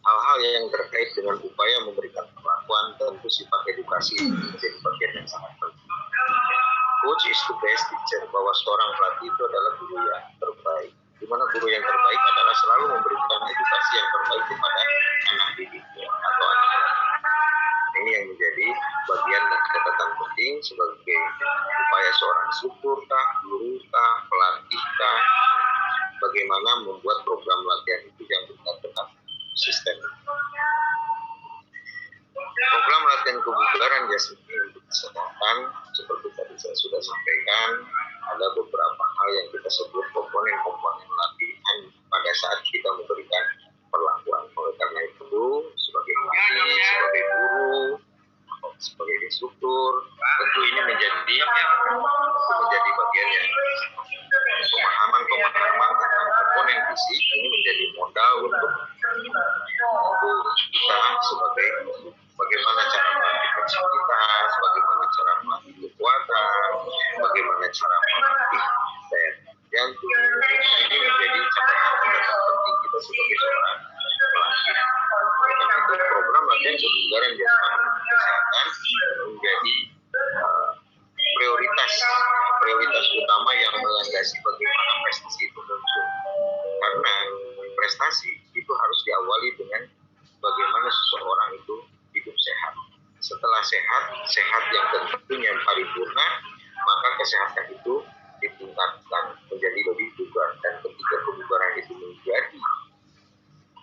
hal-hal yang terkait dengan upaya memberikan perlakuan, tentu sifat edukasi menjadi bagian yang sangat penting. Coach is the best teacher, bahwa seorang pelatih itu adalah guru yang terbaik, di mana guru yang terbaik adalah selalu memberikan edukasi yang terbaik kepada anak didiknya atau anak-anak. Ini yang menjadi bagian dan catatan penting sebagai upaya seorang instruktur kah, guru kah, pelatih kah, bagaimana membuat program latihan itu yang benar-benar sistem. Program latihan kebugaran jasmani untuk kesehatan, seperti tadi saya sudah sampaikan, ada beberapa hal yang kita sebut komponen-komponen latihan pada saat kita memberikan perlakuan. Oleh karena itu, sebagai pelatih, sebagai guru, sebagai instruktur, tentu ini menjadi bagian yang pemahaman tentang komponen fisik ini menjadi modal untuk kita sebagai bagaimana cara melatih fleksibilitas, bagaimana cara melatih kekuatan, bagaimana cara melatih daya jantung. Ini menjadi catatan penting kita sebagai seorang pelatih. Karena itu program latihan kebugaran jasmani kesehatan menjadi prioritas utama yang melandasi bagaimana prestasi itu muncul. Karena prestasi itu harus kesehatan itu ditingkatkan menjadi lebih bugar, dan ketika kebugaran itu menjadi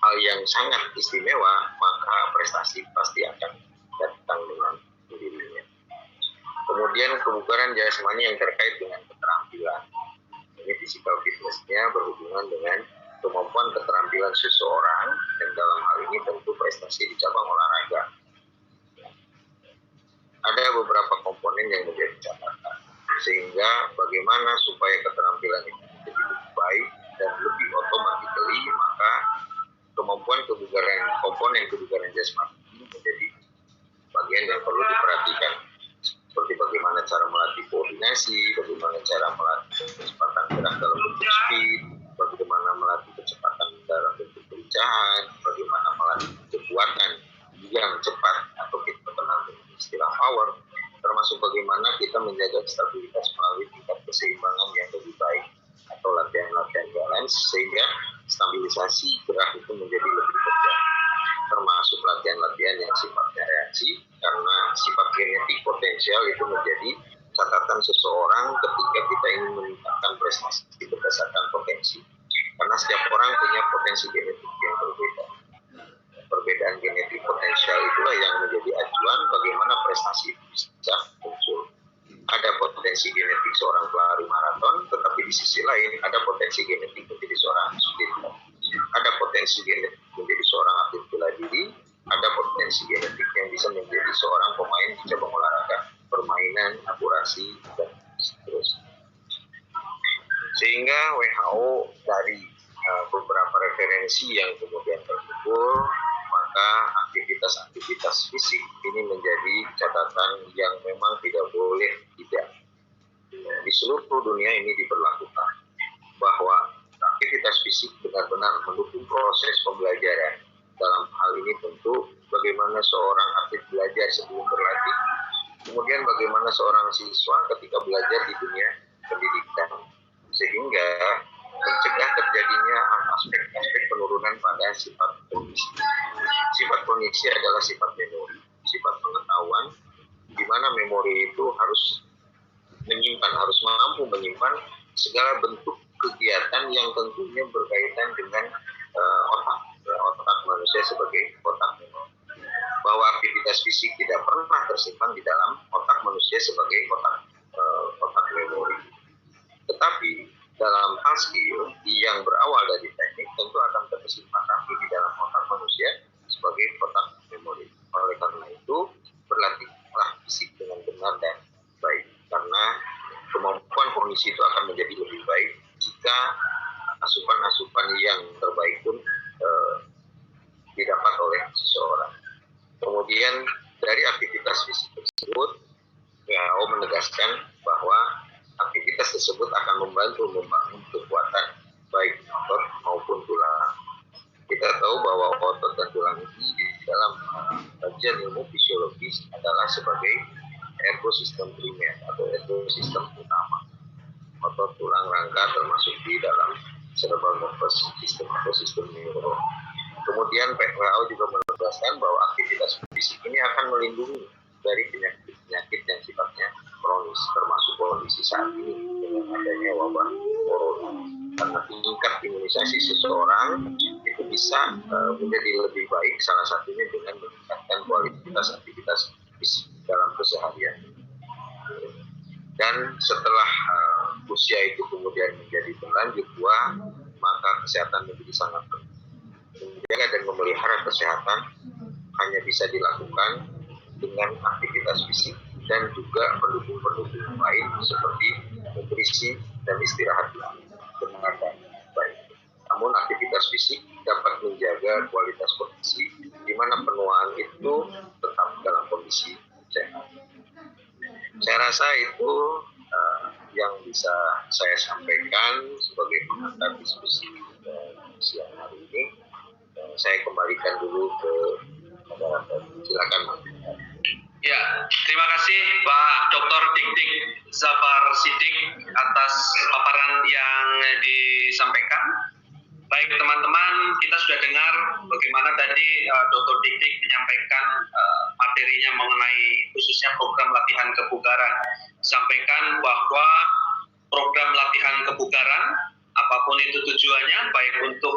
hal yang sangat istimewa, maka prestasi pasti akan datang dengan sendirinya. Kemudian kebugaran jasmani yang terkait dengan keterampilan. Ini physical fitness-nya berhubungan dengan kemampuan keterampilan seseorang, dan dalam hal ini tentu prestasi di cabang olahraga. Ada beberapa komponen yang menjadi catatan, sehingga bagaimana supaya keterampilan itu menjadi lebih baik dan lebih otomatis, maka kemampuan kebugaran, komponen kebugaran jasmani ini menjadi bagian yang perlu diperhatikan, seperti bagaimana cara melatih koordinasi, bagaimana cara melatih kecepatan gerak dalam bentuk speed, bagaimana melatih kecepatan dalam bentuk pelincahan, bagaimana melatih kekuatan yang cepat atau kita kenal dengan istilah power, termasuk bagaimana kita menjaga stabilitas melalui tingkat keseimbangan yang lebih baik atau latihan-latihan balance, sehingga stabilisasi gerak itu menjadi lebih terjaga, termasuk latihan-latihan yang sifatnya reaksi, karena sifat genetik potensial itu menjadi catatan seseorang ketika kita ingin meningkatkan prestasi berdasarkan potensi, karena setiap orang punya potensi genetik yang berbeda. Perbedaan genetik potensial itulah yang menjadi acuan bagaimana prestasi itu bisa muncul. Ada potensi genetik seorang pelari maraton, tetapi di sisi lain ada potensi genetik menjadi seorang sprinter. Ada potensi genetik menjadi seorang atlet bela diri, ada potensi genetik yang bisa menjadi seorang pemain di cabang olahraga permainan, akurasi, dan seterusnya. Sehingga WHO dari beberapa referensi yang kemudian terkumpul, maka aktivitas-aktivitas fisik ini menjadi catatan yang memang tidak boleh tidak. Di seluruh dunia ini diberlakukan bahwa aktivitas fisik benar-benar mendukung proses pembelajaran. Dalam hal ini tentu bagaimana seorang atlet belajar sebelum berlatih, kemudian bagaimana seorang siswa ketika belajar di dunia pendidikan, sehingga mencegah terjadinya aspek-aspek penurunan pada sifat kognisi. Sifat kognisi adalah sifat memori, sifat pengetahuan, di mana memori itu harus mampu menyimpan segala bentuk kegiatan yang tentunya berkaitan dengan otak manusia sebagai otak memori. Bahwa aktivitas fisik tidak pernah tersimpan di dalam otak manusia sebagai otak memori. Tetapi dalam hal skill yang berawal dari teknik tentu akan tersimpan rapi di dalam otak manusia sebagai otak memori. Oleh karena itu berlatihlah fisik dengan benar dan baik, karena kemampuan kognisi itu akan menjadi lebih baik jika asupan-asupan yang terbaik pun didapat oleh seseorang. Kemudian dari aktivitas fisik tersebut, WHO menegaskan bahwa aktivitas tersebut akan membantu membangun kekuatan baik otot maupun tulang. Kita tahu bahwa otot dan tulang ini di dalam kajian ilmu fisiologis adalah sebagai ekosistem primer atau ekosistem utama. Otot, tulang, rangka termasuk di dalam cerebral nervous system atau sistem neuro. Kemudian WHO juga menegaskan bahwa aktivitas fisik ini akan melindungi dari penyakit-penyakit yang sifatnya kronis, termasuk kondisi saat ini dengan adanya wabah corona. Karena tingkat imunisasi seseorang itu bisa menjadi lebih baik, salah satunya dengan meningkatkan kualitas aktivitas fisik dalam keseharian. Dan setelah usia itu kemudian menjadi berlanjut tua, maka kesehatan menjadi sangat penting. Menjaga dan memelihara kesehatan hanya bisa dilakukan dengan aktivitas fisik dan juga pendukung-pendukung lain seperti nutrisi dan istirahat dengan baik. Namun aktivitas fisik dapat menjaga kualitas kondisi di mana penuaan itu tetap dalam kondisi sehat. Saya rasa itu yang bisa saya sampaikan sebagai pengantar diskusi siang hari ini. Saya kembalikan dulu ke moderator. Silakan. Ya, terima kasih Pak Dr. Dik Zafar Siddiq atas paparan yang disampaikan. Baik teman-teman, kita sudah dengar bagaimana tadi Dr. Dik menyampaikan materinya mengenai khususnya program latihan kebugaran. Sampaikan bahwa program latihan kebugaran, apapun itu tujuannya, baik untuk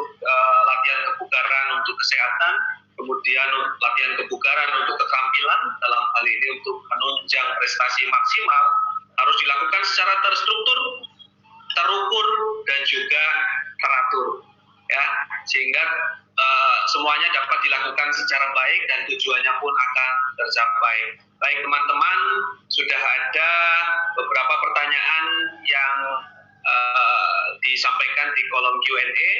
latihan kebugaran untuk kesehatan, kemudian latihan kebugaran untuk keterampilan, dalam hal ini untuk menunjang prestasi maksimal, harus dilakukan secara terstruktur, terukur, dan juga teratur, ya, sehingga semuanya dapat dilakukan secara baik dan tujuannya pun akan tercapai. Baik teman-teman, sudah ada beberapa pertanyaan yang disampaikan di kolom Q&A.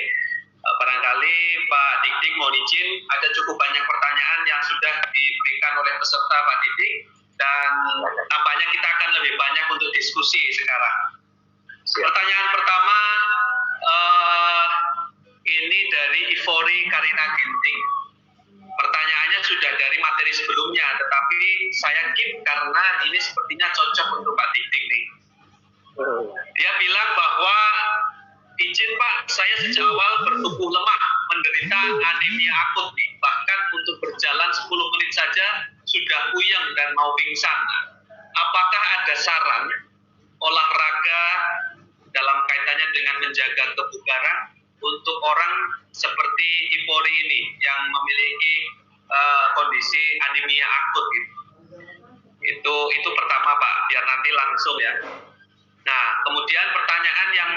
Barangkali Pak Dik mohon izin, ada cukup banyak pertanyaan yang sudah diberikan oleh peserta Pak Dik, dan nampaknya kita akan lebih banyak untuk diskusi sekarang. Pertanyaan pertama ini dari Ivori Karina Ginting. Pertanyaannya sudah dari materi sebelumnya, tetapi saya keep karena ini sepertinya cocok untuk Pak Dik nih. Dia bilang bahwa izin Pak, saya sejak awal bertubuh lemah, menderita anemia akut nih. Bahkan untuk berjalan 10 menit saja sudah puyeng dan mau pingsan. Apakah ada saran olahraga dalam kaitannya dengan menjaga kebugaran untuk orang seperti Ivori ini yang memiliki kondisi anemia akut gitu? Itu pertama Pak, biar nanti langsung ya. Nah, kemudian pertanyaan yang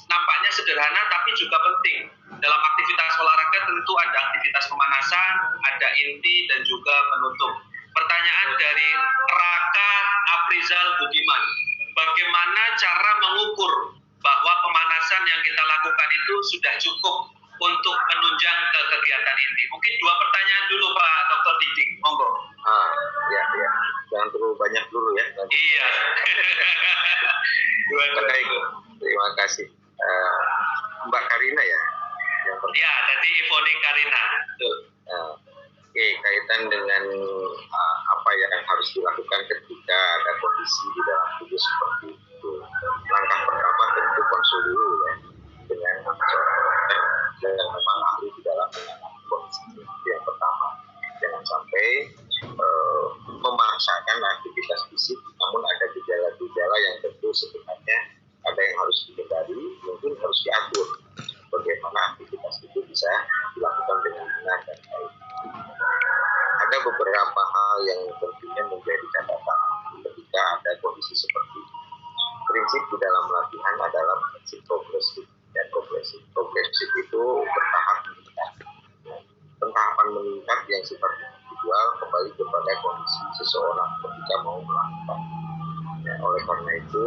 nampaknya sederhana tapi juga penting. Dalam aktivitas olahraga tentu ada aktivitas pemanasan, ada inti, dan juga penutup. Pertanyaan dari Raka Aprizal Budiman. Bagaimana cara mengukur bahwa pemanasan yang kita lakukan itu sudah cukup untuk menunjang ke kegiatan inti? Mungkin 2 pertanyaan dulu Pak Dr. Didik, monggo. Ya. Jangan terlalu banyak dulu ya. Iya. Baik, terima kasih. Mbak Karina ya? Ya, tadi Ivoni Karina. Oke, kaitan dengan apa yang harus dilakukan ketika ada kondisi di dalam tubuh seperti itu. Langkah pertama tentu konsul dulu ya dengan seorang dokter yang memang ahli di dalam menangani kondisi itu yang pertama. Jangan sampai memaksakan aktivitas fisik, namun ada gejala-gejala yang tentu sebenarnya ada yang harus dihindari, mungkin harus diatur bagaimana aktivitas itu bisa dilakukan dengan benar dan baik. Ada beberapa hal yang tentunya menjadi catatan ketika ada kondisi seperti ini. Prinsip di dalam latihan adalah prinsip progresif dan progresif. Progresif itu bertahap meningkat. Pentahapan meningkat yang sifatnya individual kembali kepada kondisi seseorang ketika mau melakukan. Ya, oleh karena itu,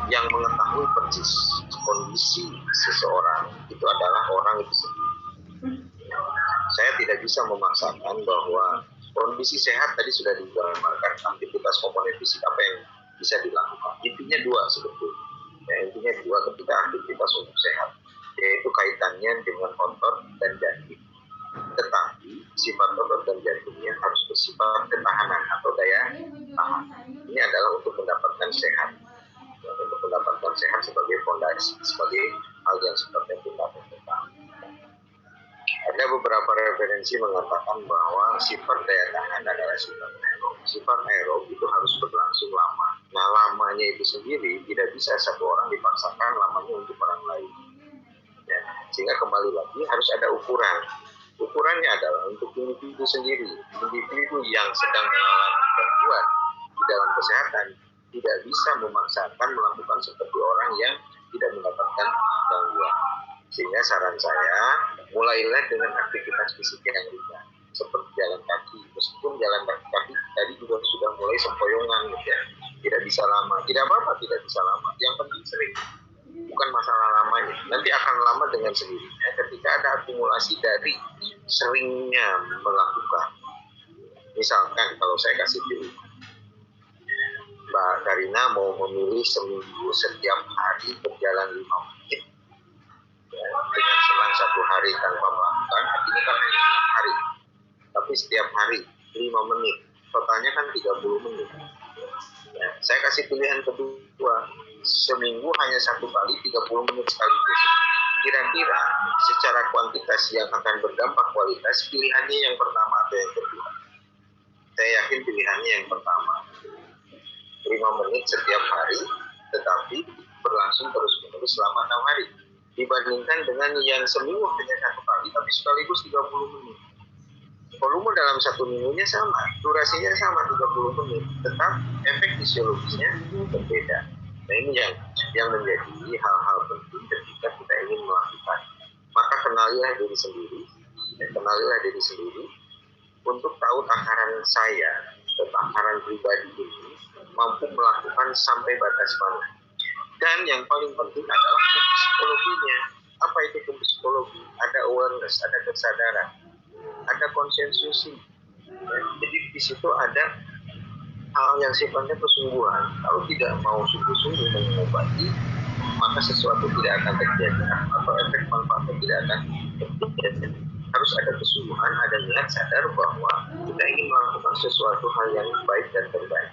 yang mengetahui persis kondisi seseorang itu adalah orang itu sendiri. Saya tidak bisa memaksakan bahwa kondisi sehat tadi sudah digambarkan aktivitas komponen fisik apa yang bisa dilakukan. Intinya 2 sebetulnya. Ya, intinya 2 ketika aktivitas untuk sehat, yaitu kaitannya dengan otot dan jantung. Tetapi sifat otot dan jantungnya harus bersifat ketahanan atau daya tahan. Ini adalah untuk mendapatkan sehat. Untuk mendapatkan sehat sebagai fondasi, sebagai hal yang sifatnya fundamental. Ada beberapa referensi mengatakan bahwa sifat daya tahan adalah sifat aerob. Sifat aerob itu harus berlangsung lama. Nah, lamanya itu sendiri tidak bisa satu orang dipaksakan lamanya untuk orang lain. Ya, sehingga kembali lagi harus ada ukuran. Ukurannya adalah untuk individu sendiri. Individu yang sedang mengalami gangguan di dalam kesehatan tidak bisa memaksakan melakukan seperti orang yang tidak mendapatkan gangguan. Sehingga saran saya, mulailah dengan aktivitas fisik yang ringan, seperti jalan kaki. Meskipun jalan kaki tadi juga sudah mulai sempoyongan, gitu ya. Tidak bisa lama, tidak apa-apa tidak bisa lama. Yang penting sering, bukan masalah lamanya. Nanti akan lama dengan sendirinya ketika ada akumulasi dari seringnya melakukan. Misalkan kalau saya kasih pilih, Mbak Karina mau memilih seminggu setiap hari berjalan 5 menit, ya, dengan selang 1 hari tanpa melakukan, artinya kan hanya 6 hari. Tapi setiap hari 5 menit, totalnya kan 30 menit. Ya, saya kasih pilihan kedua, seminggu hanya 1 kali 30 menit sekaligus. Kira-kira secara kuantitas yang akan berdampak kualitas, pilihannya yang pertama atau yang kedua? saya yakin pilihannya yang pertama. 5 menit setiap hari, tetapi berlangsung terus-menerus selama 6 hari. Dibandingkan dengan yang seminggu hanya 1 kali, tapi sekaligus 30 menit. Volume dalam 1 minggunya sama, durasinya sama 30 menit, tetap efek fisiologisnya berbeda. Nah ini yang menjadi hal-hal penting ketika kita ingin melakukan. Maka kenalilah diri sendiri, untuk tahu takaran saya, takaran pribadi ini mampu melakukan sampai batas mana. Dan yang paling penting adalah psikologinya. Apa itu psikologi? Ada awareness, ada kesadaran, ada konsensusi. Jadi di situ ada hal yang sifatnya kesungguhan. Kalau tidak mau sungguh-sungguh mengobati, maka sesuatu tidak akan terjadi atau efek manfaatnya tidak akan terjadi. Harus ada kesungguhan, ada niat sadar bahwa kita ingin melakukan sesuatu hal yang baik dan terbaik.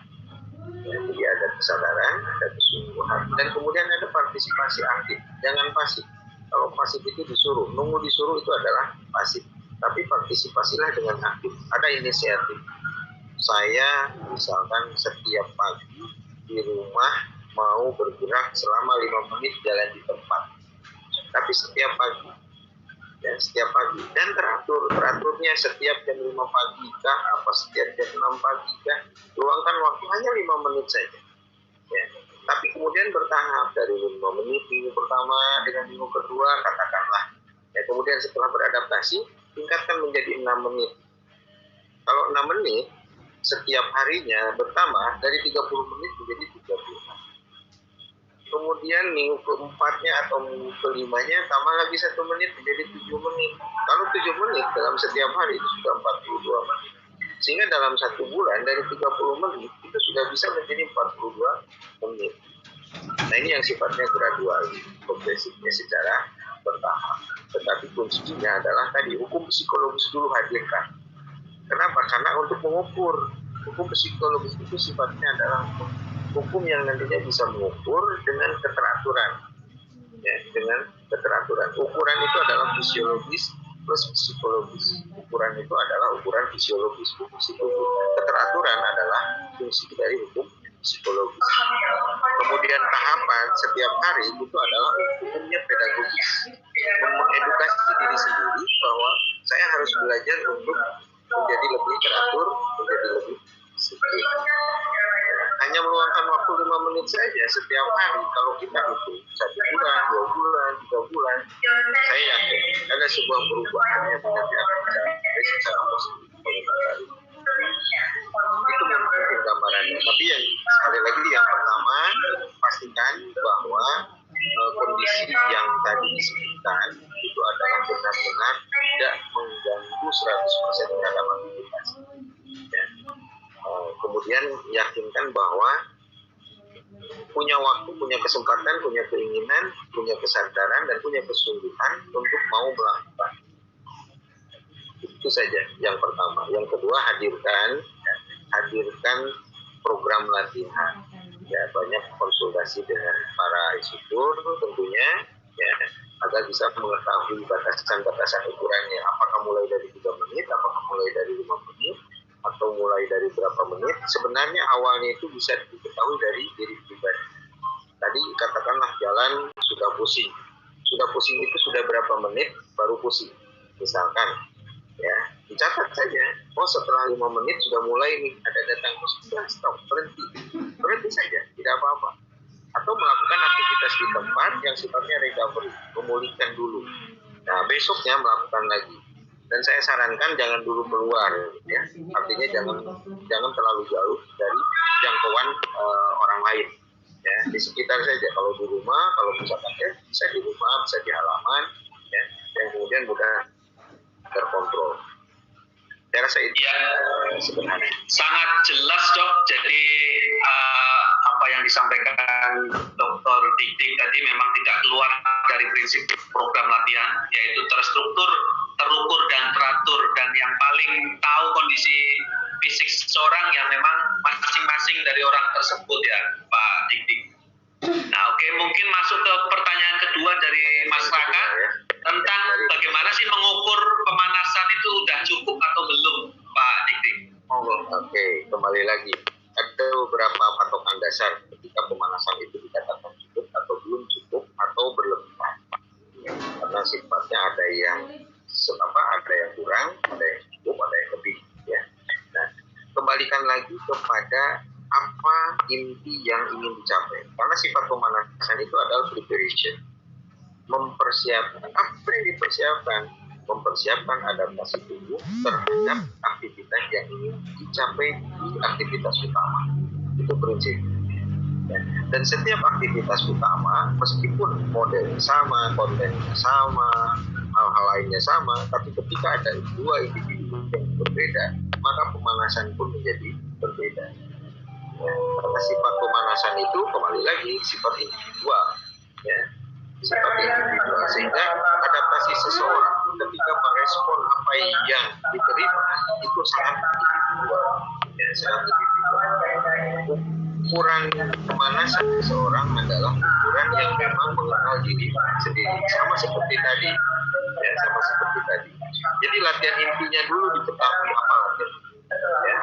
Jadi ada kesadaran, ada kesungguhan, dan kemudian ada partisipasi aktif. Jangan pasif. Kalau pasif itu disuruh, nunggu disuruh itu adalah pasif. Tapi partisipasilah dengan aktif. Ada inisiatif. Saya misalkan setiap pagi di rumah mau bergerak selama 5 menit jalan di tempat. Tapi setiap pagi dan teraturnya setiap jam 5 pagi kah, apa setiap jam 6 pagi kah, luangkan waktu hanya 5 menit saja. Ya. Tapi kemudian bertahap dari 5 menit minggu pertama dengan minggu kedua katakanlah. Ya, kemudian setelah beradaptasi tingkatkan menjadi 6 menit. Kalau 6 menit setiap harinya bertambah dari 30 menit menjadi 30. Kemudian minggu keempatnya atau minggu kelimanya tambah lagi 1 menit menjadi 7 menit. Kalau 7 menit dalam setiap hari itu sudah 42 menit. Sehingga dalam 1 bulan dari 30 menit itu sudah bisa menjadi 42 menit. Nah ini yang sifatnya gradual, progresifnya secara bertahap. Tetapi kuncinya adalah tadi hukum psikologis dulu hadirkan. Kenapa? Karena untuk mengukur. Hukum psikologis itu sifatnya adalah hukum yang nantinya bisa mengukur dengan keteraturan. Ya, dengan keteraturan. Ukuran itu adalah fisiologis plus psikologis. Ukuran itu adalah ukuran fisiologis. Keteraturan adalah fungsi dari hukum psikologis. Kemudian tahapan setiap hari itu adalah hukumnya pedagogis. Mengedukasi diri sendiri bahwa saya harus belajar untuk menjadi lebih teratur, menjadi lebih disiplin. Hanya meluangkan waktu 5 menit saja setiap hari. Kalau kita itu 1 bulan, 2 bulan, 3 bulan, saya yakin ada sebuah perubahan yang nanti akan terjadi secara positif. Itu mungkin gambarannya. Tapi yang sekali lagi yang pertama pastikan bahwa kondisi yang tadi disebutkan itu adalah benar-benar tidak mengganggu 100% terhadap aktivitas. Ya. Kemudian yakinkan bahwa punya waktu, punya kesempatan, punya keinginan, punya kesadaran, dan punya kesungguhan untuk mau melakukan. Itu saja yang pertama. Yang kedua, hadirkan program latihan. Ya, banyak konsultasi dengan para instruktur tentunya, ya, agar bisa mengetahui batasan-batasan ukurannya. Apakah mulai dari 3 menit, apakah mulai dari 5 menit, atau mulai dari berapa menit. Sebenarnya awalnya itu bisa diketahui dari diri pribadi. Tadi katakanlah jalan sudah pusing. Sudah pusing itu sudah berapa menit baru pusing. Misalkan, ya, dicatat saja. Oh, setelah 5 menit sudah mulai nih ada datang pusing. Stop, berhenti saja, tidak apa-apa. Atau melakukan aktivitas di tempat yang sifatnya recovery, memulihkan dulu. Nah, besoknya melakukan lagi. Dan saya sarankan jangan dulu keluar, ya. Artinya jangan terlalu jauh dari jangkauan orang lain. Ya, di sekitar saja. Kalau di rumah, kalau misalkan bisa di rumah, bisa di halaman, ya, yang kemudian mudah terkontrol. Saya rasa itu sebenarnya. Sangat jelas dok. Jadi apa yang disampaikan Dr. Dik tadi memang tidak keluar dari prinsip program latihan, yaitu terstruktur, terukur, dan teratur. Dan yang paling tahu kondisi fisik seseorang yang memang masing-masing dari orang tersebut ya Pak Dik. Nah oke, mungkin masuk ke pertanyaan kedua dari Mas Raka tentang bagaimana sih mengukur pemanasan itu udah cukup atau belum Pak Dik. Monggo. Oke, kembali lagi. Ada beberapa patokan dasar ketika pemanasan itu dikatakan cukup atau belum cukup atau berlebihan. Karena sifatnya ada yang kurang, ada yang cukup, ada yang lebih. Ya. Nah, kembalikan lagi kepada apa inti yang ingin dicapai. Karena sifat pemanasan itu adalah preparation. Mempersiapkan apa yang dipersiapkan, mempersiapkan adaptasi tubuh terhadap aktivitas yang ingin dicapai di aktivitas utama. Itu prinsip. Dan setiap aktivitas utama, meskipun modelnya sama, kontennya sama, hal-hal lainnya sama, tapi ketika ada dua individu yang berbeda, maka pemanasan pun menjadi berbeda. Karena sifat pemanasan itu kembali lagi sifat individual, ya. Sifat individual, sehingga adaptasi seseorang ketika merespon apa yang diterima itu sangat individual, ya, sangat individual. Ukuran pemanasan seseorang adalah ukuran yang memang mengenal diri sendiri, sama seperti tadi, ya, sama seperti tadi. Jadi latihan intinya dulu diketahui apa latihan. Ya,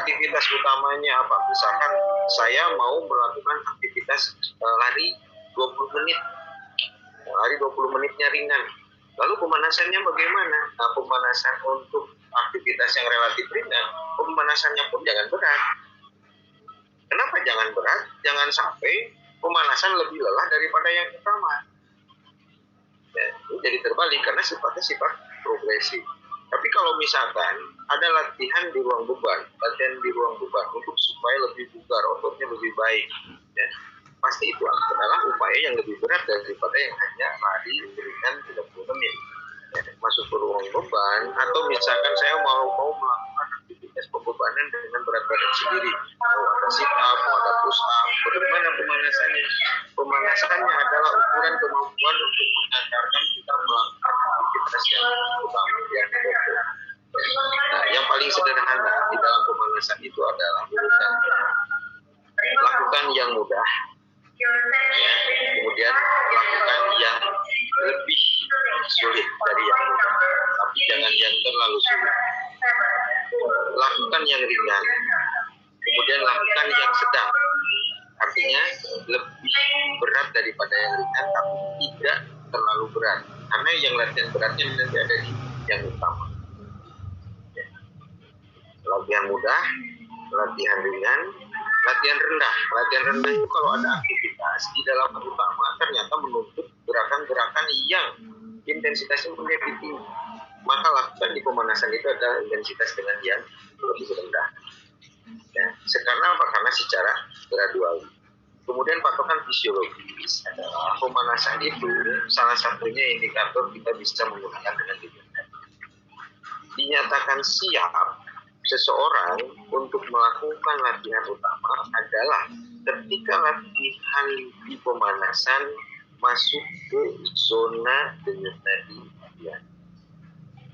aktivitas utamanya apa? Misalkan saya mau melakukan aktivitas lari 20 menit. Lari 20 menitnya ringan. Lalu pemanasannya bagaimana? Nah, pemanasan untuk aktivitas yang relatif ringan, pemanasannya pun jangan berat. Kenapa jangan berat? Jangan sampai pemanasan lebih lelah daripada yang utama. Ya, ini jadi terbalik karena sifatnya sifat progresif. Tapi kalau misalkan ada latihan di ruang beban untuk supaya lebih bugar, ototnya lebih baik, ya, pasti itu adalah upaya yang lebih berat daripada yang hanya lari ringan 30 menit. Ya, masuk ke ruang beban, atau misalkan saya mau melakukan aktivitas pembebanan dengan berat badan sendiri, mau ada sit up, mau ada push up, bagaimana pemanasannya? Pemanasannya adalah ukuran kemampuan untuk mengantarkan kita melakukan aktivitas yang utama, yang pokok. Nah, yang paling sederhana di dalam pemanasan itu adalah urutan lakukan yang mudah, ya, kemudian lakukan yang lebih sulit dari yang mudah, tapi jangan yang terlalu sulit. Lakukan yang ringan, kemudian lakukan yang sedang, artinya lebih berat daripada yang ringan tapi tidak terlalu berat, karena yang latihan beratnya nanti ada di yang utama. Ya. Latihan mudah, latihan ringan, latihan rendah. Latihan rendah itu kalau ada aktivitas di dalam utama ternyata menuntut gerakan-gerakan yang intensitasnya menjadi tinggi, maka lakukan di pemanasan itu adalah intensitas dengan yang lebih rendah. Ya, karena apa? Karena secara gradual. Kemudian patokan fisiologis adalah pemanasan itu salah satunya indikator kita bisa menggunakan dengan denyut. Dinyatakan siap seseorang untuk melakukan latihan utama adalah ketika latihan di pemanasan masuk ke zona denyut nadi. Ya.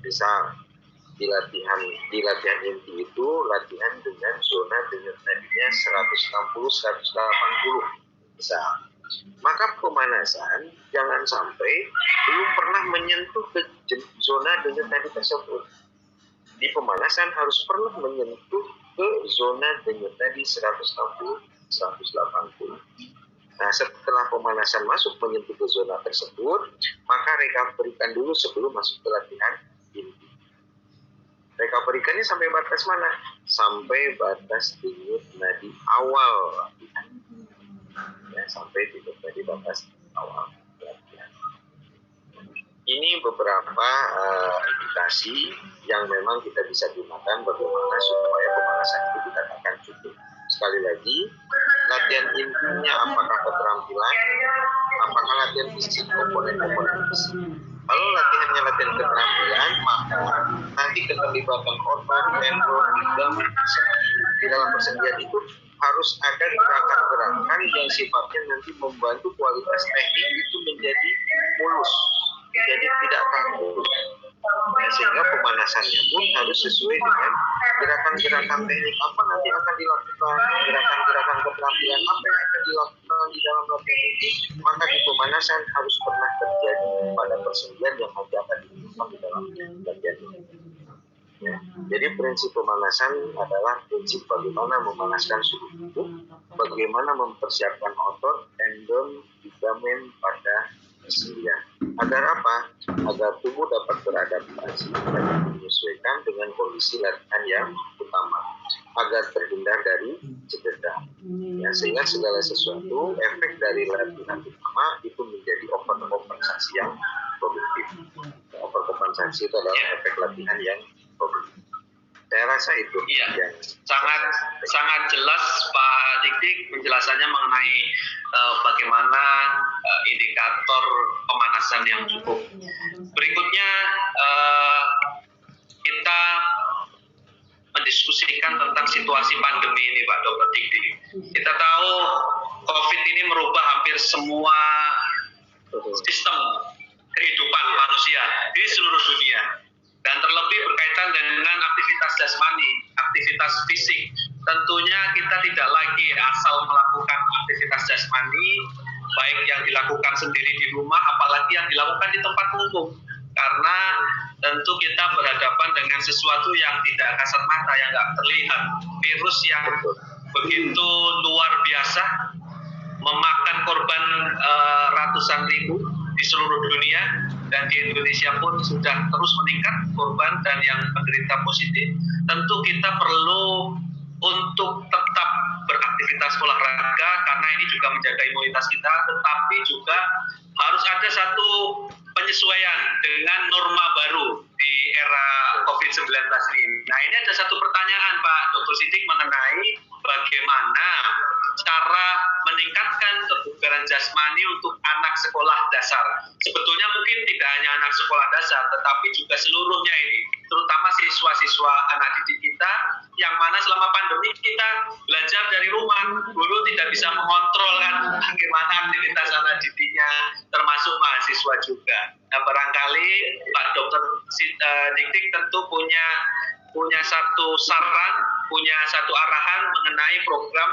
Misal di latihan inti itu latihan dengan zona denyut nadinya 160-180 misal. Maka pemanasan jangan sampai belum pernah menyentuh ke zona denyut nadi tersebut. Di pemanasan harus pernah menyentuh ke zona denyut nadi 160-180. Nah, setelah pemanasan masuk menyentuh ke zona tersebut, maka recovery-kan dulu sebelum masuk ke latihan inti. Recovery-kannya sampai batas mana? Sampai batas denyut nadi awal latihan. Ya, sampai denyut nadi batas awal latihan. Ini beberapa indikasi yang memang kita bisa gunakan bagaimana supaya pemanasan itu dikatakan cukup. Sekali lagi, latihan intinya apakah keterampilan, apakah latihan fisik, komponen-komponen fisik. Kalau latihannya latihan keterampilan, maka nanti keterlibatan otot, tendon, ligamen di dalam persendian itu harus ada gerakan-gerakan yang sifatnya nanti membantu kualitas teknik itu menjadi mulus, menjadi tidak kaku. Nah, sehingga pemanasannya pun harus sesuai dengan gerakan-gerakan teknik apa nanti akan dilakukan, gerakan-gerakan keterampilan apa yang akan dilakukan di dalam latihan ini, maka di pemanasan harus pernah terjadi pada persendian yang nanti akan dilakukan di dalam latihan ini. Ya. Jadi prinsip pemanasan adalah prinsip bagaimana memanaskan suhu tubuh, bagaimana mempersiapkan otot, tendon, ligamen pada sedia. Agar apa? Agar tubuh dapat beradaptasi dan menyesuaikan dengan kondisi latihan yang utama, agar terhindar dari cedera. Ya, sehingga segala sesuatu efek dari latihan utama itu menjadi overkompensasi yang produktif. Overkompensasi itu adalah efek latihan yang produktif. Saya rasa itu yang sangat jelas Pak Dik penjelasannya mengenai bagaimana indikator pemanasan yang cukup. Berikutnya kita mendiskusikan tentang situasi pandemi ini Pak Dr. Dik. Kita tahu COVID ini merubah hampir semua sistem kehidupan manusia di seluruh dunia. Dan terlebih berkaitan dengan aktivitas jasmani, aktivitas fisik. Tentunya kita tidak lagi asal melakukan aktivitas jasmani, baik yang dilakukan sendiri di rumah, apalagi yang dilakukan di tempat umum. Karena tentu kita berhadapan dengan sesuatu yang tidak kasat mata, yang nggak terlihat. Virus yang begitu luar biasa, memakan korban ratusan ribu di seluruh dunia, dan di Indonesia pun sudah terus meningkat korban dan yang menderita positif. Tentu kita perlu untuk tetap beraktivitas olahraga karena ini juga menjaga imunitas kita, tetapi juga harus ada satu penyesuaian dengan norma baru di era COVID-19 ini. Nah, ini ada satu pertanyaan Pak Dr. Siddiq mengenai bagaimana cara meningkatkan kebugaran jasmani untuk anak sekolah dasar. Sebetulnya mungkin tidak hanya anak sekolah dasar, tetapi juga seluruhnya ini, terutama siswa-siswa anak didik kita, yang mana selama pandemi kita belajar dari rumah, guru tidak bisa mengontrol kan bagaimana aktivitas anak didiknya, termasuk mahasiswa juga. Nah, barangkali Pak Dr. Dik tentu punya satu saran, punya satu arahan mengenai program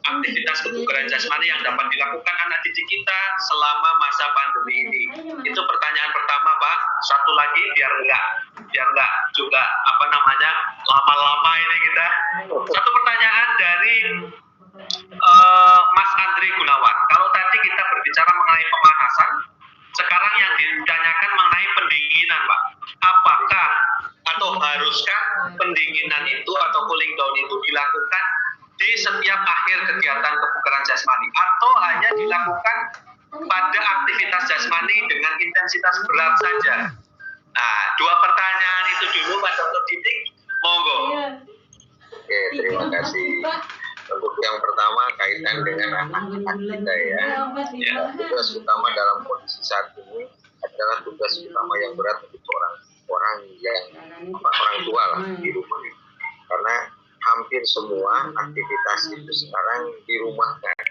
aktivitas kebugaran jasmani yang dapat dilakukan anak didik kita selama masa pandemi ini. Itu pertanyaan pertama Pak. Satu lagi biar enggak juga lama-lama ini kita. Satu pertanyaan dari Mas Andri Gunawan. Kalau tadi kita berbicara mengenai pemanasan, sekarang yang ditanyakan mengenai pendinginan Pak. Apakah atau haruskah pendinginan itu atau cooling down itu dilakukan di setiap akhir kegiatan kebugaran jasmani atau hanya dilakukan pada aktivitas jasmani dengan intensitas berat saja? Nah, dua pertanyaan itu dulu Pak Dr. Didik, monggo. Oke, terima kasih. Untuk yang pertama kaitan dengan anak-anak kita ya. Tugas utama dalam kondisi saat ini adalah tugas utama yang berat untuk orang tua lah di rumah. Karena hampir semua aktivitas itu sekarang di rumah kan.